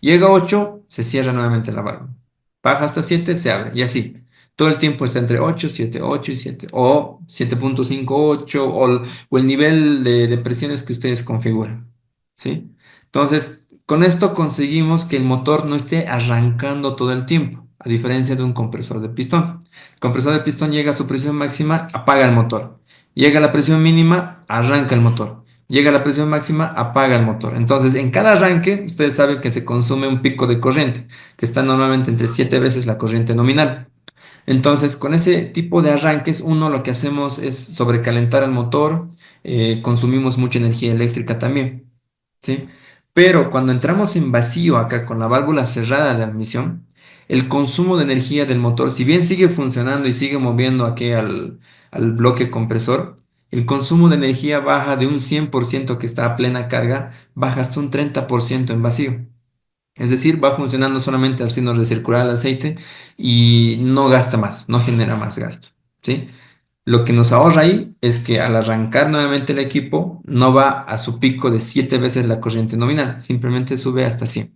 Llega a 8, se cierra nuevamente la válvula. Baja hasta 7, se abre y así. Todo el tiempo está entre 8, 7, 8 y 7 o 7.58 o el nivel de presiones que ustedes configuran. ¿Sí? Entonces, con esto conseguimos que el motor no esté arrancando todo el tiempo, a diferencia de un compresor de pistón. El compresor de pistón llega a su presión máxima, apaga el motor. Llega a la presión mínima, arranca el motor. Llega a la presión máxima, apaga el motor. Entonces, en cada arranque, ustedes saben que se consume un pico de corriente, que está normalmente entre 7 veces la corriente nominal. Entonces, con ese tipo de arranques, uno lo que hacemos es sobrecalentar el motor, consumimos mucha energía eléctrica también. ¿Sí? Pero cuando entramos en vacío acá con la válvula cerrada de admisión, el consumo de energía del motor, si bien sigue funcionando y sigue moviendo aquí al bloque compresor, el consumo de energía baja de un 100% que está a plena carga, baja hasta un 30% en vacío. Es decir, va funcionando solamente haciendo recircular el aceite y no gasta más, no genera más gasto. ¿Sí? Lo que nos ahorra ahí es que al arrancar nuevamente el equipo no va a su pico de 7 veces la corriente nominal, simplemente sube hasta 100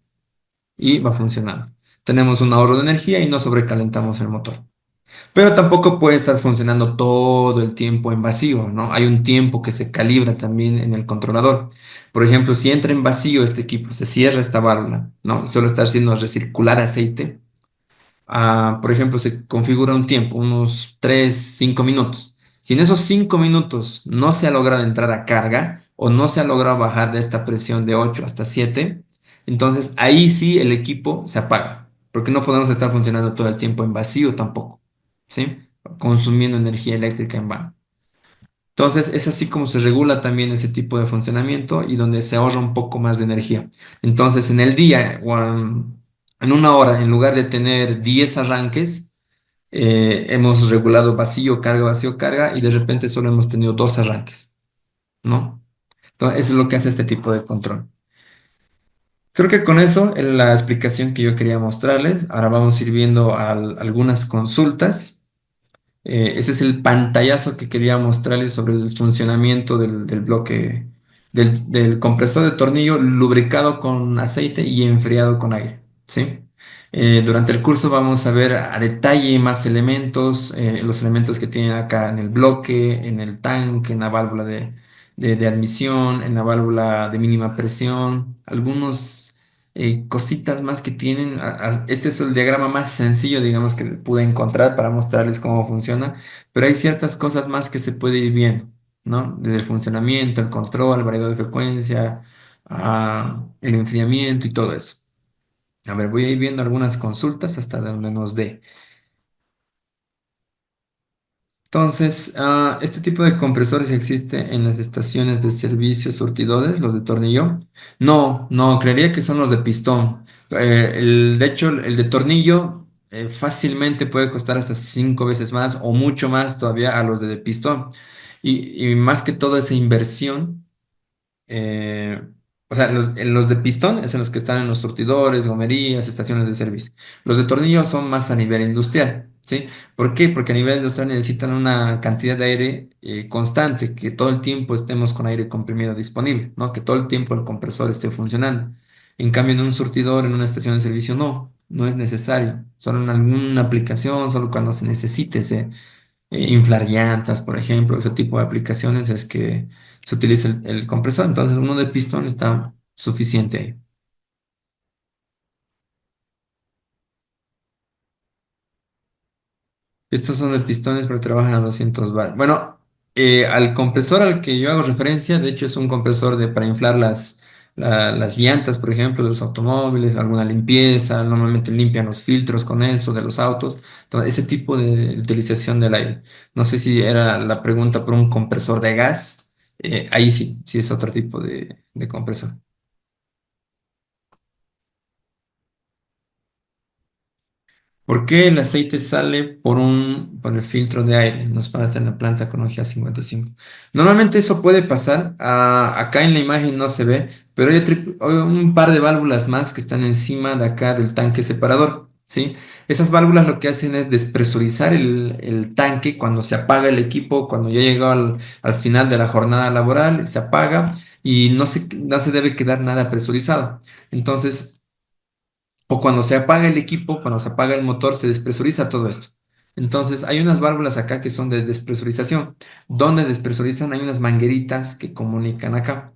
y va funcionando. Tenemos un ahorro de energía y no sobrecalentamos el motor. Pero tampoco puede estar funcionando todo el tiempo en vacío, ¿no? Hay un tiempo que se calibra también en el controlador. Por ejemplo, si entra en vacío este equipo, se cierra esta válvula, ¿no? Solo está haciendo recircular aceite. Por ejemplo, se configura un tiempo, unos 3 5 minutos. Si en esos 5 minutos no se ha logrado entrar a carga o no se ha logrado bajar de esta presión de 8 hasta 7, entonces ahí sí el equipo se apaga, porque no podemos estar funcionando todo el tiempo en vacío tampoco, ¿sí? Consumiendo energía eléctrica en vano. Entonces, es así como se regula también ese tipo de funcionamiento y donde se ahorra un poco más de energía. Entonces, en el día o en una hora, en lugar de tener 10 arranques, hemos regulado vacío, carga y de repente solo hemos tenido dos arranques, ¿no? Entonces, eso es lo que hace este tipo de control. Creo que con eso es la explicación que yo quería mostrarles. Ahora vamos a ir viendo algunas consultas. Ese es el pantallazo que quería mostrarles sobre el funcionamiento del bloque, del compresor de tornillo lubricado con aceite y enfriado con aire, ¿sí? Durante el curso vamos a ver a detalle más elementos, los elementos que tienen acá en el bloque, en el tanque, en la válvula de admisión, en la válvula de mínima presión, algunos cositas más que tienen. Este es el diagrama más sencillo, digamos, que pude encontrar para mostrarles cómo funciona, pero hay ciertas cosas más que se puede ir viendo, ¿no? Desde el funcionamiento, el control, el variador de frecuencia, el enfriamiento y todo eso. A ver, voy a ir viendo algunas consultas hasta donde nos dé. Entonces, este tipo de compresores existe en las estaciones de servicio surtidores, los de tornillo. No, no, creería que son los de pistón. De hecho, el de tornillo fácilmente puede costar hasta 5 veces más o mucho más todavía a los de pistón. Y más que todo esa inversión. Eh, o sea, en los de pistón es en los que están en los surtidores, gomerías, estaciones de servicio. Los de tornillo son más a nivel industrial, ¿sí? ¿Por qué? Porque a nivel industrial necesitan una cantidad de aire constante, que todo el tiempo estemos con aire comprimido disponible, ¿no? Que todo el tiempo el compresor esté funcionando. En cambio, en un surtidor, en una estación de servicio, no, no es necesario. Solo en alguna aplicación, solo cuando se necesite, inflar llantas, por ejemplo, ese tipo de aplicaciones es que se utiliza el compresor. Entonces, uno de pistón está suficiente ahí. Estos son de pistones pero trabajan a 200 bar. Bueno, al compresor al que yo hago referencia, de hecho, es un compresor para inflar las llantas, por ejemplo, de los automóviles, alguna limpieza. Normalmente limpian los filtros con eso de los autos. Entonces, ese tipo de utilización del aire. No sé si era la pregunta por un compresor de gas. Ahí sí, sí es otro tipo de compresor. ¿Por qué el aceite sale por el filtro de aire? Nos para en la planta con OGA 55. Normalmente eso puede pasar. Acá en la imagen no se ve, pero hay un par de válvulas más que están encima de acá del tanque separador, ¿sí? Esas válvulas lo que hacen es despresurizar el tanque cuando se apaga el equipo, cuando ya llegó al final de la jornada laboral, se apaga y no se debe quedar nada presurizado. Entonces, o cuando se apaga el equipo, cuando se apaga el motor, se despresuriza todo esto. Entonces, hay unas válvulas acá que son de despresurización. Donde despresurizan hay unas mangueritas que comunican acá,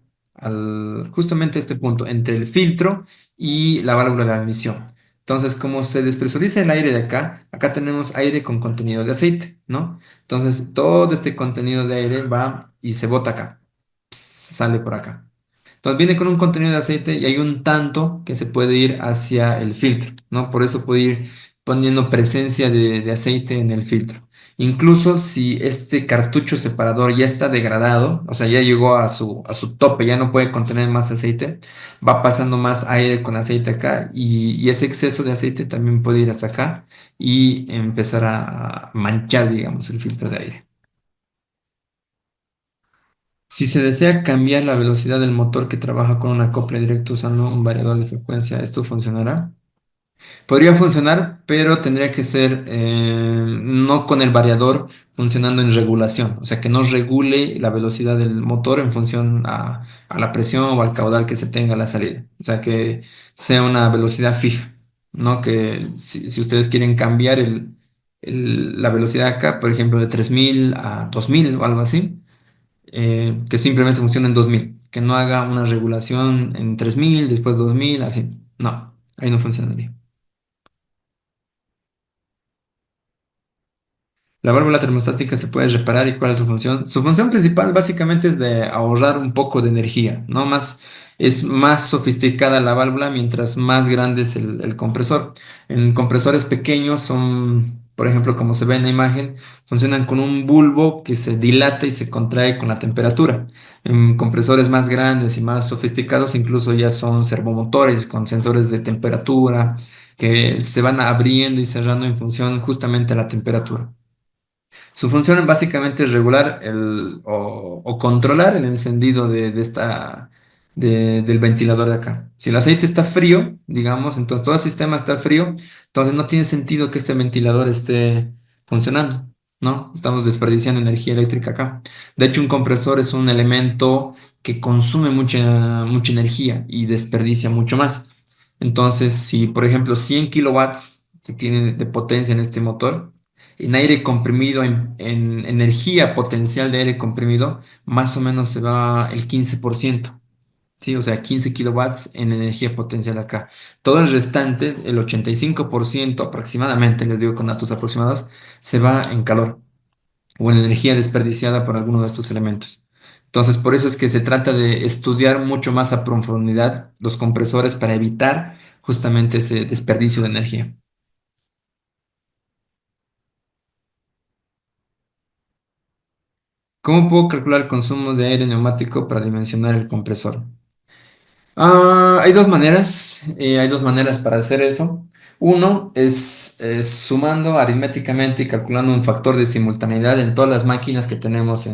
justamente a este punto, entre el filtro y la válvula de admisión. Entonces, como se despresuriza el aire de acá, acá tenemos aire con contenido de aceite, ¿no? Entonces, todo este contenido de aire va y se bota acá, sale por acá. Entonces viene con un contenido de aceite y hay un tanto que se puede ir hacia el filtro, ¿no? Por eso puede ir poniendo presencia de aceite en el filtro. Incluso si este cartucho separador ya está degradado, o sea, ya llegó a su tope, ya no puede contener más aceite, va pasando más aire con aceite acá y ese exceso de aceite también puede ir hasta acá y empezar a manchar, digamos, el filtro de aire. Si se desea cambiar la velocidad del motor que trabaja con una copla directa usando un variador de frecuencia, ¿esto funcionará? Podría funcionar, pero tendría que ser no con el variador funcionando en regulación, o sea, que no regule la velocidad del motor en función a la presión o al caudal que se tenga a la salida, o sea, que sea una velocidad fija, ¿no? Que si ustedes quieren cambiar la velocidad acá, por ejemplo, de 3000 a 2000 o algo así, que simplemente funcione en 2000, que no haga una regulación en 3000, después 2000, así. No, ahí no funcionaría. La válvula termostática se puede reparar y cuál es su función. Su función principal básicamente es de ahorrar un poco de energía, ¿no? Es más sofisticada la válvula mientras más grande es el compresor. En compresores pequeños son, por ejemplo, como se ve en la imagen, funcionan con un bulbo que se dilata y se contrae con la temperatura. En compresores más grandes y más sofisticados incluso ya son servomotores con sensores de temperatura que se van abriendo y cerrando en función justamente a la temperatura. Su función básicamente es regular o controlar el encendido del ventilador de acá. Si el aceite está frío, digamos, entonces todo el sistema está frío, entonces no tiene sentido que este ventilador esté funcionando, ¿no? Estamos desperdiciando energía eléctrica acá. De hecho, un compresor es un elemento que consume mucha energía y desperdicia mucho más. Entonces, si por ejemplo 100 kilowatts se tiene de potencia en este motor, en aire comprimido, en energía potencial de aire comprimido, más o menos se va el 15%. Sí, o sea, 15 kilowatts en energía potencial acá. Todo el restante, el 85% aproximadamente, les digo con datos aproximados, se va en calor o en energía desperdiciada por alguno de estos elementos. Entonces, por eso es que se trata de estudiar mucho más a profundidad los compresores para evitar justamente ese desperdicio de energía. ¿Cómo puedo calcular el consumo de aire neumático para dimensionar el compresor? Hay dos maneras para hacer eso. Uno es sumando aritméticamente y calculando un factor de simultaneidad en todas las máquinas que tenemos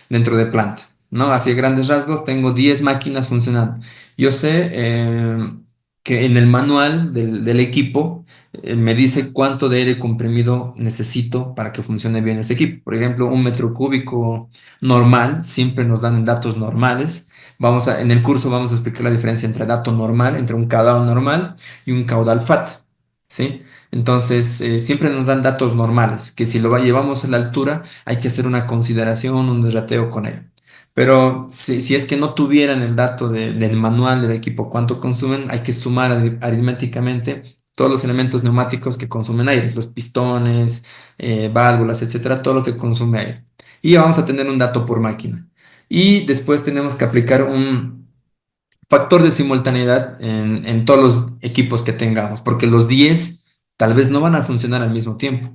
dentro de planta, ¿no? Así a grandes rasgos, tengo 10 máquinas funcionando. Yo sé que en el manual del equipo me dice cuánto de aire comprimido necesito para que funcione bien ese equipo. Por ejemplo, un metro cúbico normal, siempre nos dan datos normales. En el curso vamos a explicar la diferencia entre dato normal, entre un caudal normal y un caudal FAT, ¿sí? Entonces, siempre nos dan datos normales, que si llevamos a la altura, hay que hacer una consideración, un derrateo con él. Pero si es que no tuvieran el dato del manual del equipo, cuánto consumen, hay que sumar aritméticamente todos los elementos neumáticos que consumen aire, los pistones, válvulas, etcétera, todo lo que consume aire. Y vamos a tener un dato por máquina. Y después tenemos que aplicar un factor de simultaneidad en todos los equipos que tengamos, porque los 10 tal vez no van a funcionar al mismo tiempo,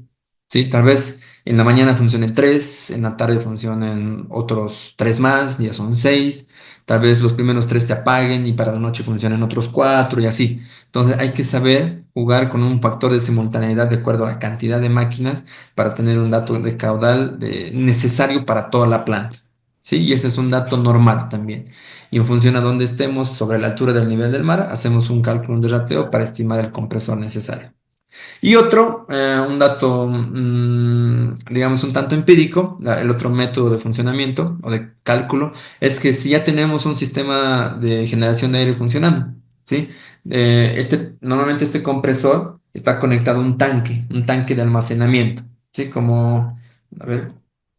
¿sí? Tal vez en la mañana funcionen 3, en la tarde funcionen otros 3 más, ya son 6, tal vez los primeros 3 se apaguen y para la noche funcionen otros 4 y así. Entonces hay que saber jugar con un factor de simultaneidad de acuerdo a la cantidad de máquinas para tener un dato de caudal necesario para toda la planta. Sí, y ese es un dato normal también. Y en función a dónde estemos sobre la altura del nivel del mar, hacemos un cálculo de rateo para estimar el compresor necesario. Y otro, un dato, digamos, un tanto empírico, el otro método de funcionamiento o de cálculo, es que si ya tenemos un sistema de generación de aire funcionando, ¿sí? Normalmente este compresor está conectado a un tanque de almacenamiento, ¿sí? Como, a ver,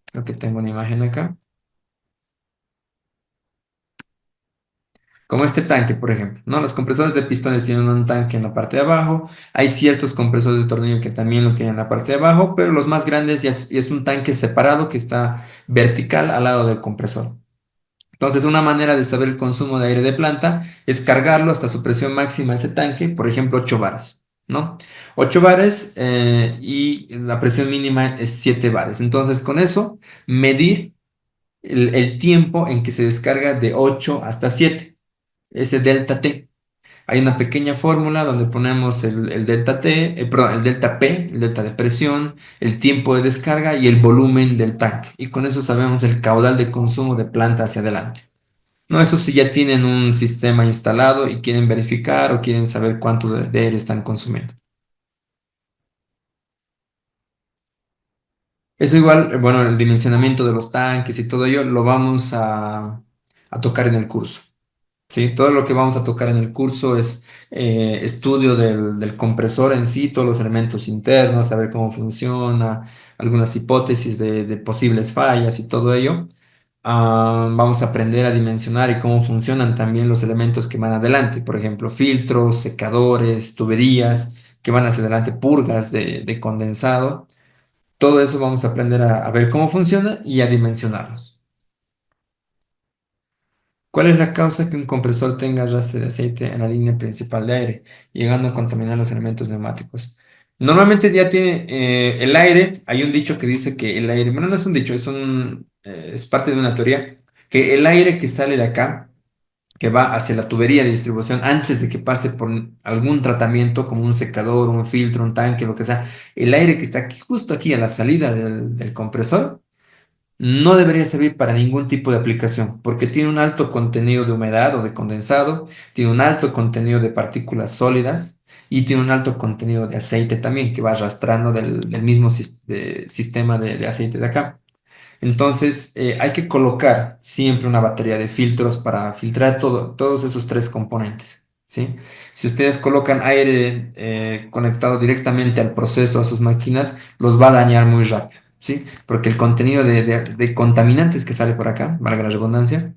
creo que tengo una imagen acá. Como este tanque, por ejemplo, ¿no? Los compresores de pistones tienen un tanque en la parte de abajo. Hay ciertos compresores de tornillo que también lo tienen en la parte de abajo, pero los más grandes ya es un tanque separado que está vertical al lado del compresor. Entonces, una manera de saber el consumo de aire de planta es cargarlo hasta su presión máxima ese tanque, por ejemplo, 8 bares, ¿no? 8 bares y la presión mínima es 7 bares. Entonces, con eso, medir el tiempo en que se descarga de 8 hasta 7, ese delta T. Hay una pequeña fórmula donde ponemos el delta T, perdón, el delta P, el delta de presión, el tiempo de descarga y el volumen del tanque. Y con eso sabemos el caudal de consumo de planta hacia adelante. No, eso sí ya tienen un sistema instalado y quieren verificar o quieren saber cuánto de aire están consumiendo. Eso igual, bueno, el dimensionamiento de los tanques y todo ello lo vamos a tocar en el curso. Sí, todo lo que vamos a tocar en el curso es estudio del compresor en sí, todos los elementos internos, saber cómo funciona, algunas hipótesis de posibles fallas y todo ello. Vamos a aprender a dimensionar y cómo funcionan también los elementos que van adelante, por ejemplo, filtros, secadores, tuberías que van hacia adelante, purgas de condensado. Todo eso vamos a aprender a ver cómo funciona y a dimensionarlos. ¿Cuál es la causa que un compresor tenga arrastre de aceite en la línea principal de aire, llegando a contaminar los elementos neumáticos? Normalmente ya tiene el aire, hay un dicho que dice que el aire, bueno, no es un dicho, es parte de una teoría, que el aire que sale de acá, que va hacia la tubería de distribución antes de que pase por algún tratamiento como un secador, un filtro, un tanque, lo que sea, el aire que está aquí, justo aquí a la salida del compresor, no debería servir para ningún tipo de aplicación, porque tiene un alto contenido de humedad o de condensado, tiene un alto contenido de partículas sólidas y tiene un alto contenido de aceite también, que va arrastrando del mismo sistema de aceite de acá. Entonces, hay que colocar siempre una batería de filtros para filtrar todos esos tres componentes, ¿sí? Si ustedes colocan aire conectado directamente al proceso, a sus máquinas, los va a dañar muy rápido, ¿sí? Porque el contenido de contaminantes que sale por acá, valga la redundancia,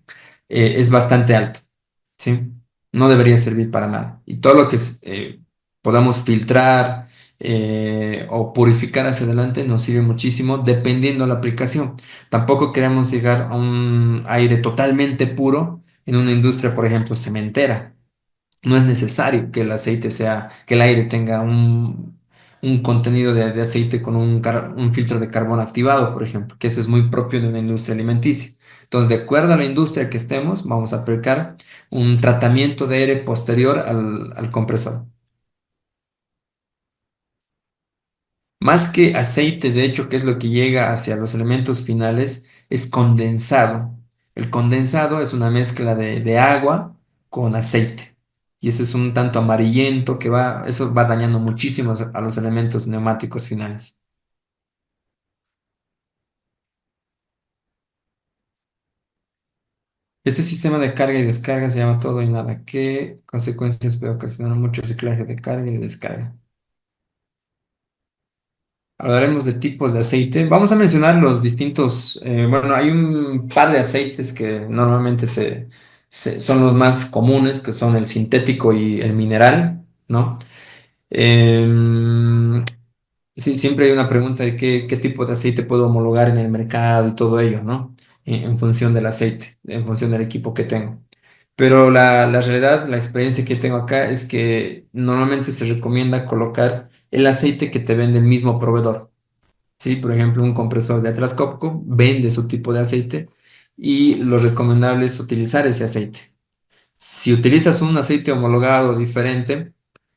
es bastante alto. ¿Sí? No debería servir para nada. Y todo lo que podamos filtrar o purificar hacia adelante nos sirve muchísimo dependiendo de la aplicación. Tampoco queremos llegar a un aire totalmente puro en una industria, por ejemplo, cementera. No es necesario que el aceite sea, que el aire tenga un contenido de aceite con un filtro de carbono activado, por ejemplo, que eso es muy propio de una industria alimenticia. Entonces, de acuerdo a la industria que estemos, vamos a aplicar un tratamiento de aire posterior al compresor. Más que aceite, de hecho, que es lo que llega hacia los elementos finales, es condensado. El condensado es una mezcla de agua con aceite. Y eso es un tanto amarillento eso va dañando muchísimo a los elementos neumáticos finales. Este sistema de carga y descarga se llama todo y nada. ¿Qué consecuencias puede ocasionar mucho reciclaje de carga y de descarga? Hablaremos de tipos de aceite. Vamos a mencionar los distintos, bueno, hay un par de aceites que normalmente son los más comunes, que son el sintético y el mineral, ¿no? Em, sí, siempre hay una pregunta de qué tipo de aceite puedo homologar en el mercado y todo ello, ¿no? En función del aceite, en función del equipo que tengo. Pero la realidad, la experiencia que tengo acá es que normalmente se recomienda colocar el aceite que te vende el mismo proveedor. Sí, por ejemplo, un compresor de Atlas Copco vende su tipo de aceite y lo recomendable es utilizar ese aceite. Si utilizas un aceite homologado diferente,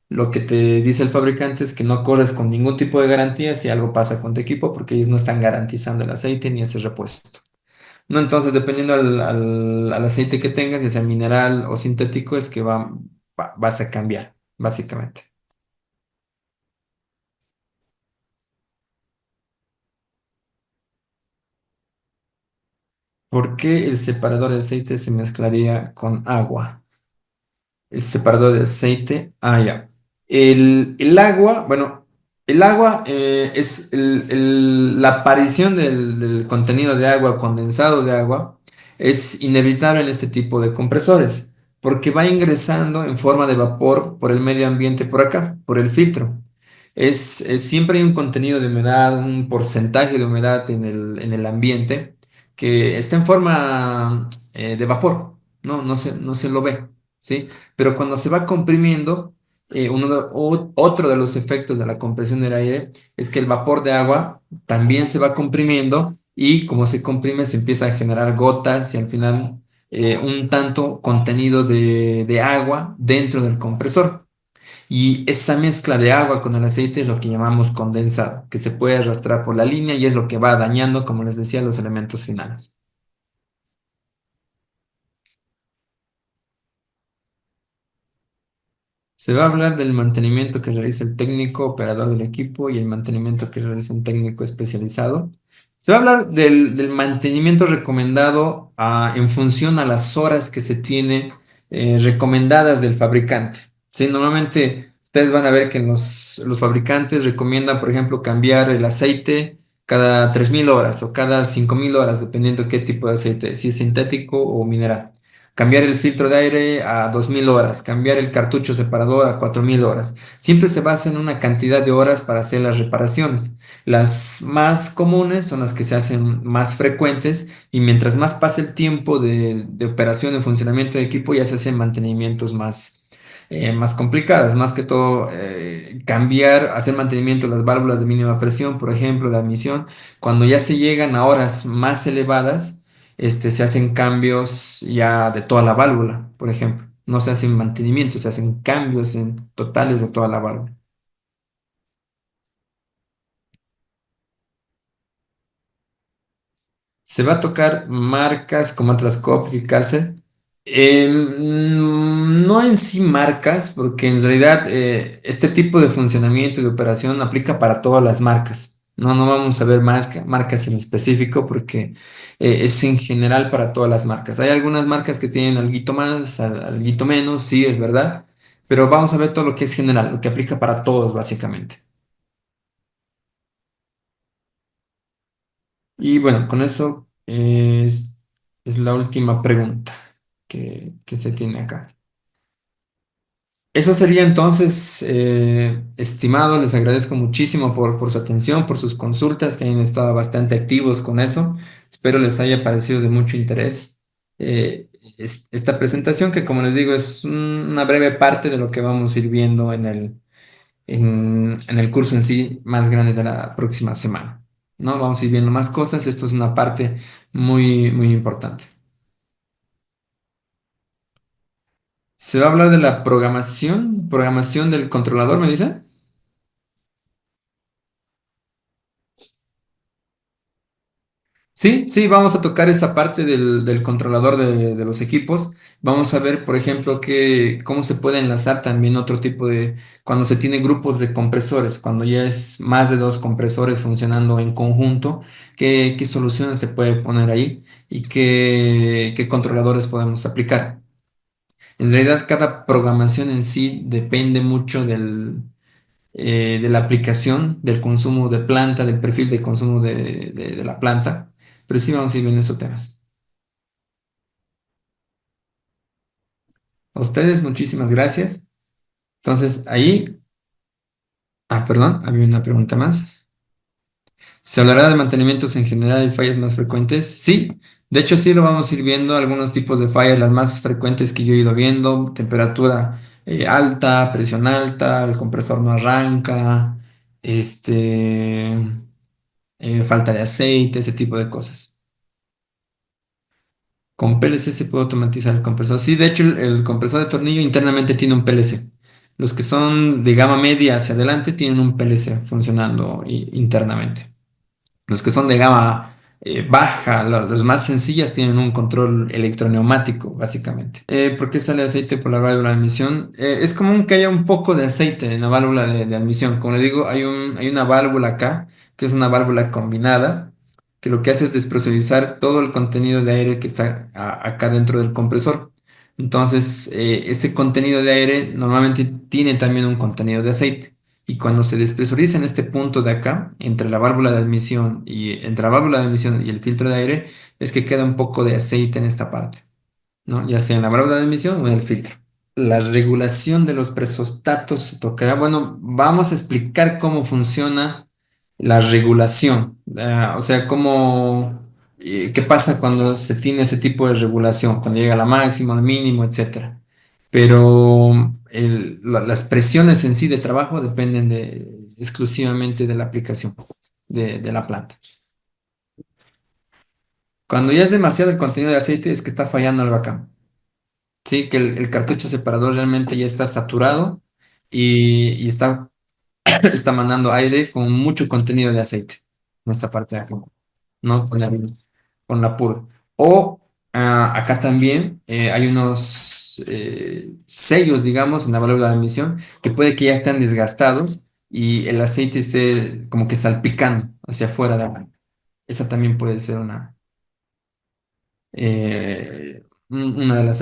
lo que te dice el fabricante es que no corres con ningún tipo de garantía si algo pasa con tu equipo porque ellos no están garantizando el aceite ni ese repuesto. No, entonces, dependiendo al aceite que tengas, ya sea mineral o sintético, es que vas a cambiar, básicamente. ¿Por qué el separador de aceite se mezclaría con agua? Es separador de aceite. Ah, ya. El agua, bueno, el agua es la aparición del contenido de agua, condensado de agua, es inevitable en este tipo de compresores, porque va ingresando en forma de vapor por el medio ambiente por acá, por el filtro. Siempre hay un contenido de humedad, un porcentaje de humedad en el ambiente que está en forma de vapor, no se lo ve, ¿sí? Pero cuando se va comprimiendo, otro de los efectos de la compresión del aire es que el vapor de agua también se va comprimiendo y como se comprime se empieza a generar gotas y al final un tanto contenido de agua dentro del compresor. Y esa mezcla de agua con el aceite es lo que llamamos condensado, que se puede arrastrar por la línea y es lo que va dañando, como les decía, los elementos finales. Se va a hablar del mantenimiento que realiza el técnico operador del equipo y el mantenimiento que realiza un técnico especializado. Se va a hablar del mantenimiento recomendado en función a las horas que se tiene recomendadas del fabricante. Sí, normalmente ustedes van a ver que los fabricantes recomiendan, por ejemplo, cambiar el aceite cada 3.000 horas o cada 5.000 horas, dependiendo qué tipo de aceite, si es sintético o mineral. Cambiar el filtro de aire a 2.000 horas, cambiar el cartucho separador a 4.000 horas. Siempre se basa en una cantidad de horas para hacer las reparaciones. Las más comunes son las que se hacen más frecuentes y mientras más pasa el tiempo de operación y funcionamiento de equipo, ya se hacen mantenimientos más complicadas. Más que todo, cambiar, hacer mantenimiento de las válvulas de mínima presión, por ejemplo, de admisión. Cuando ya se llegan a horas más elevadas, se hacen cambios ya de toda la válvula, por ejemplo. No se hacen mantenimiento, se hacen cambios en totales de toda la válvula. Se va a tocar marcas como Atlas Copco y Carlsen. No en sí marcas, porque en realidad este tipo de funcionamiento y de operación aplica para todas las marcas. No vamos a ver marcas en específico porque es en general para todas las marcas. Hay algunas marcas que tienen alguito más, alguito menos, sí, es verdad, pero vamos a ver todo lo que es general, lo que aplica para todos básicamente. Y bueno, con eso es la última pregunta que se tiene acá. Eso sería entonces, estimado, les agradezco muchísimo por su atención, por sus consultas, que hayan estado bastante activos con eso. Espero les haya parecido de mucho interés esta presentación, que como les digo es una breve parte de lo que vamos a ir viendo en el curso en sí más grande de la próxima semana. ¿No? Vamos a ir viendo más cosas, esto es una parte muy importante. Se va a hablar de la programación del controlador, ¿me dice? Sí, sí, vamos a tocar esa parte del controlador de los equipos. Vamos a ver, por ejemplo, cómo se puede enlazar también otro tipo cuando se tiene grupos de compresores, cuando ya es más de dos compresores funcionando en conjunto, qué soluciones se puede poner ahí y qué controladores podemos aplicar. En realidad, cada programación en sí depende mucho de la aplicación, del consumo de planta, del perfil de consumo de la planta, pero sí vamos a ir viendo esos temas. A ustedes, muchísimas gracias. Entonces, perdón, había una pregunta más. ¿Se hablará de mantenimientos en general y fallas más frecuentes? Sí, de hecho sí lo vamos a ir viendo, algunos tipos de fallas, las más frecuentes que yo he ido viendo, temperatura alta, presión alta, el compresor no arranca, este, falta de aceite, ese tipo de cosas. Con PLC se puede automatizar el compresor. Sí, de hecho, el compresor de tornillo internamente tiene un PLC. Los que son de gama media hacia adelante tienen un PLC funcionando internamente. Los que son de gama baja, los más sencillas, tienen un control electroneumático, básicamente. ¿Por qué sale aceite por la válvula de admisión? Es común que haya un poco de aceite en la válvula de admisión. Como le digo, hay una válvula acá, que es una válvula combinada, que lo que hace es despresurizar todo el contenido de aire que está acá dentro del compresor. Entonces, ese contenido de aire normalmente tiene también un contenido de aceite. Y cuando se despresuriza en este punto de acá, entre la válvula de admisión y entre la válvula de admisión y el filtro de aire, es que queda un poco de aceite en esta parte, ¿no? Ya sea en la válvula de admisión o en el filtro. La regulación de los presostatos se tocará. Bueno, vamos a explicar cómo funciona la regulación. O sea, qué pasa cuando se tiene ese tipo de regulación, cuando llega a la máxima, al mínimo, etcétera. Pero las presiones en sí de trabajo dependen exclusivamente de la aplicación de la planta. Cuando ya es demasiado el contenido de aceite, es que está fallando el bacán. Sí, que el cartucho separador realmente ya está saturado y está mandando aire con mucho contenido de aceite en esta parte de acá, ¿no? Con la purga. O acá también hay unos sellos, digamos, en la válvula de emisión que puede que ya estén desgastados y el aceite esté como que salpicando hacia afuera de acá. Esa también puede ser una de las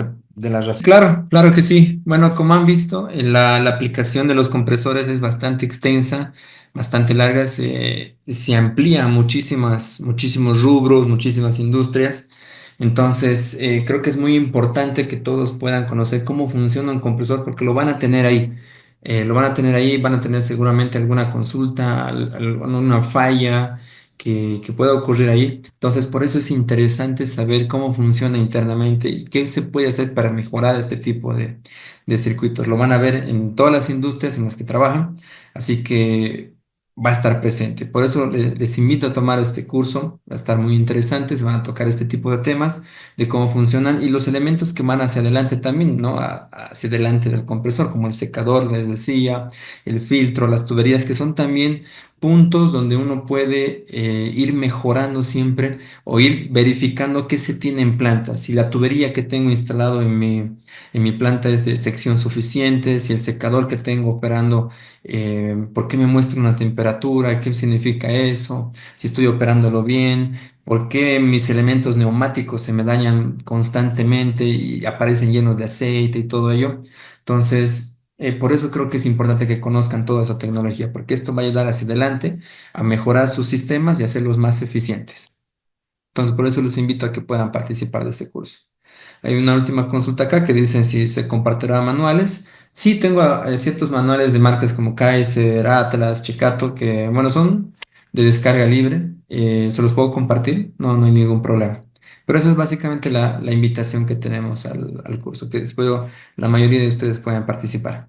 razones. Claro, claro que sí. Bueno, como han visto, la aplicación de los compresores es bastante extensa, bastante larga, se amplía a muchísimos rubros, muchísimas industrias. Entonces, creo que es muy importante que todos puedan conocer cómo funciona un compresor porque lo van a tener ahí. Lo van a tener ahí, van a tener seguramente alguna consulta, alguna falla que pueda ocurrir ahí. Entonces, por eso es interesante saber cómo funciona internamente y qué se puede hacer para mejorar este tipo de circuitos. Lo van a ver en todas las industrias en las que trabajan, así que va a estar presente. Por eso les invito a tomar este curso, va a estar muy interesante, se van a tocar este tipo de temas, de cómo funcionan y los elementos que van hacia adelante también, ¿no? Hacia adelante del compresor, como el secador, les decía, el filtro, las tuberías, que son también puntos donde uno puede ir mejorando siempre o ir verificando qué se tiene en planta. Si la tubería que tengo instalado en mi planta es de sección suficiente, si el secador que tengo operando, ¿por qué me muestra una temperatura? ¿Qué significa eso? Si estoy operándolo bien. ¿Por qué mis elementos neumáticos se me dañan constantemente y aparecen llenos de aceite y todo ello? Entonces, por eso creo que es importante que conozcan toda esa tecnología, porque esto va a ayudar hacia adelante a mejorar sus sistemas y hacerlos más eficientes. Entonces, por eso los invito a que puedan participar de este curso. Hay una última consulta acá que dicen si se compartirá manuales. Sí, tengo ciertos manuales de marcas como Kaiser, Atlas, Chicato, que, bueno, son de descarga libre. Se los puedo compartir, no hay ningún problema. Pero eso es básicamente la invitación que tenemos al curso, que espero la mayoría de ustedes puedan participar.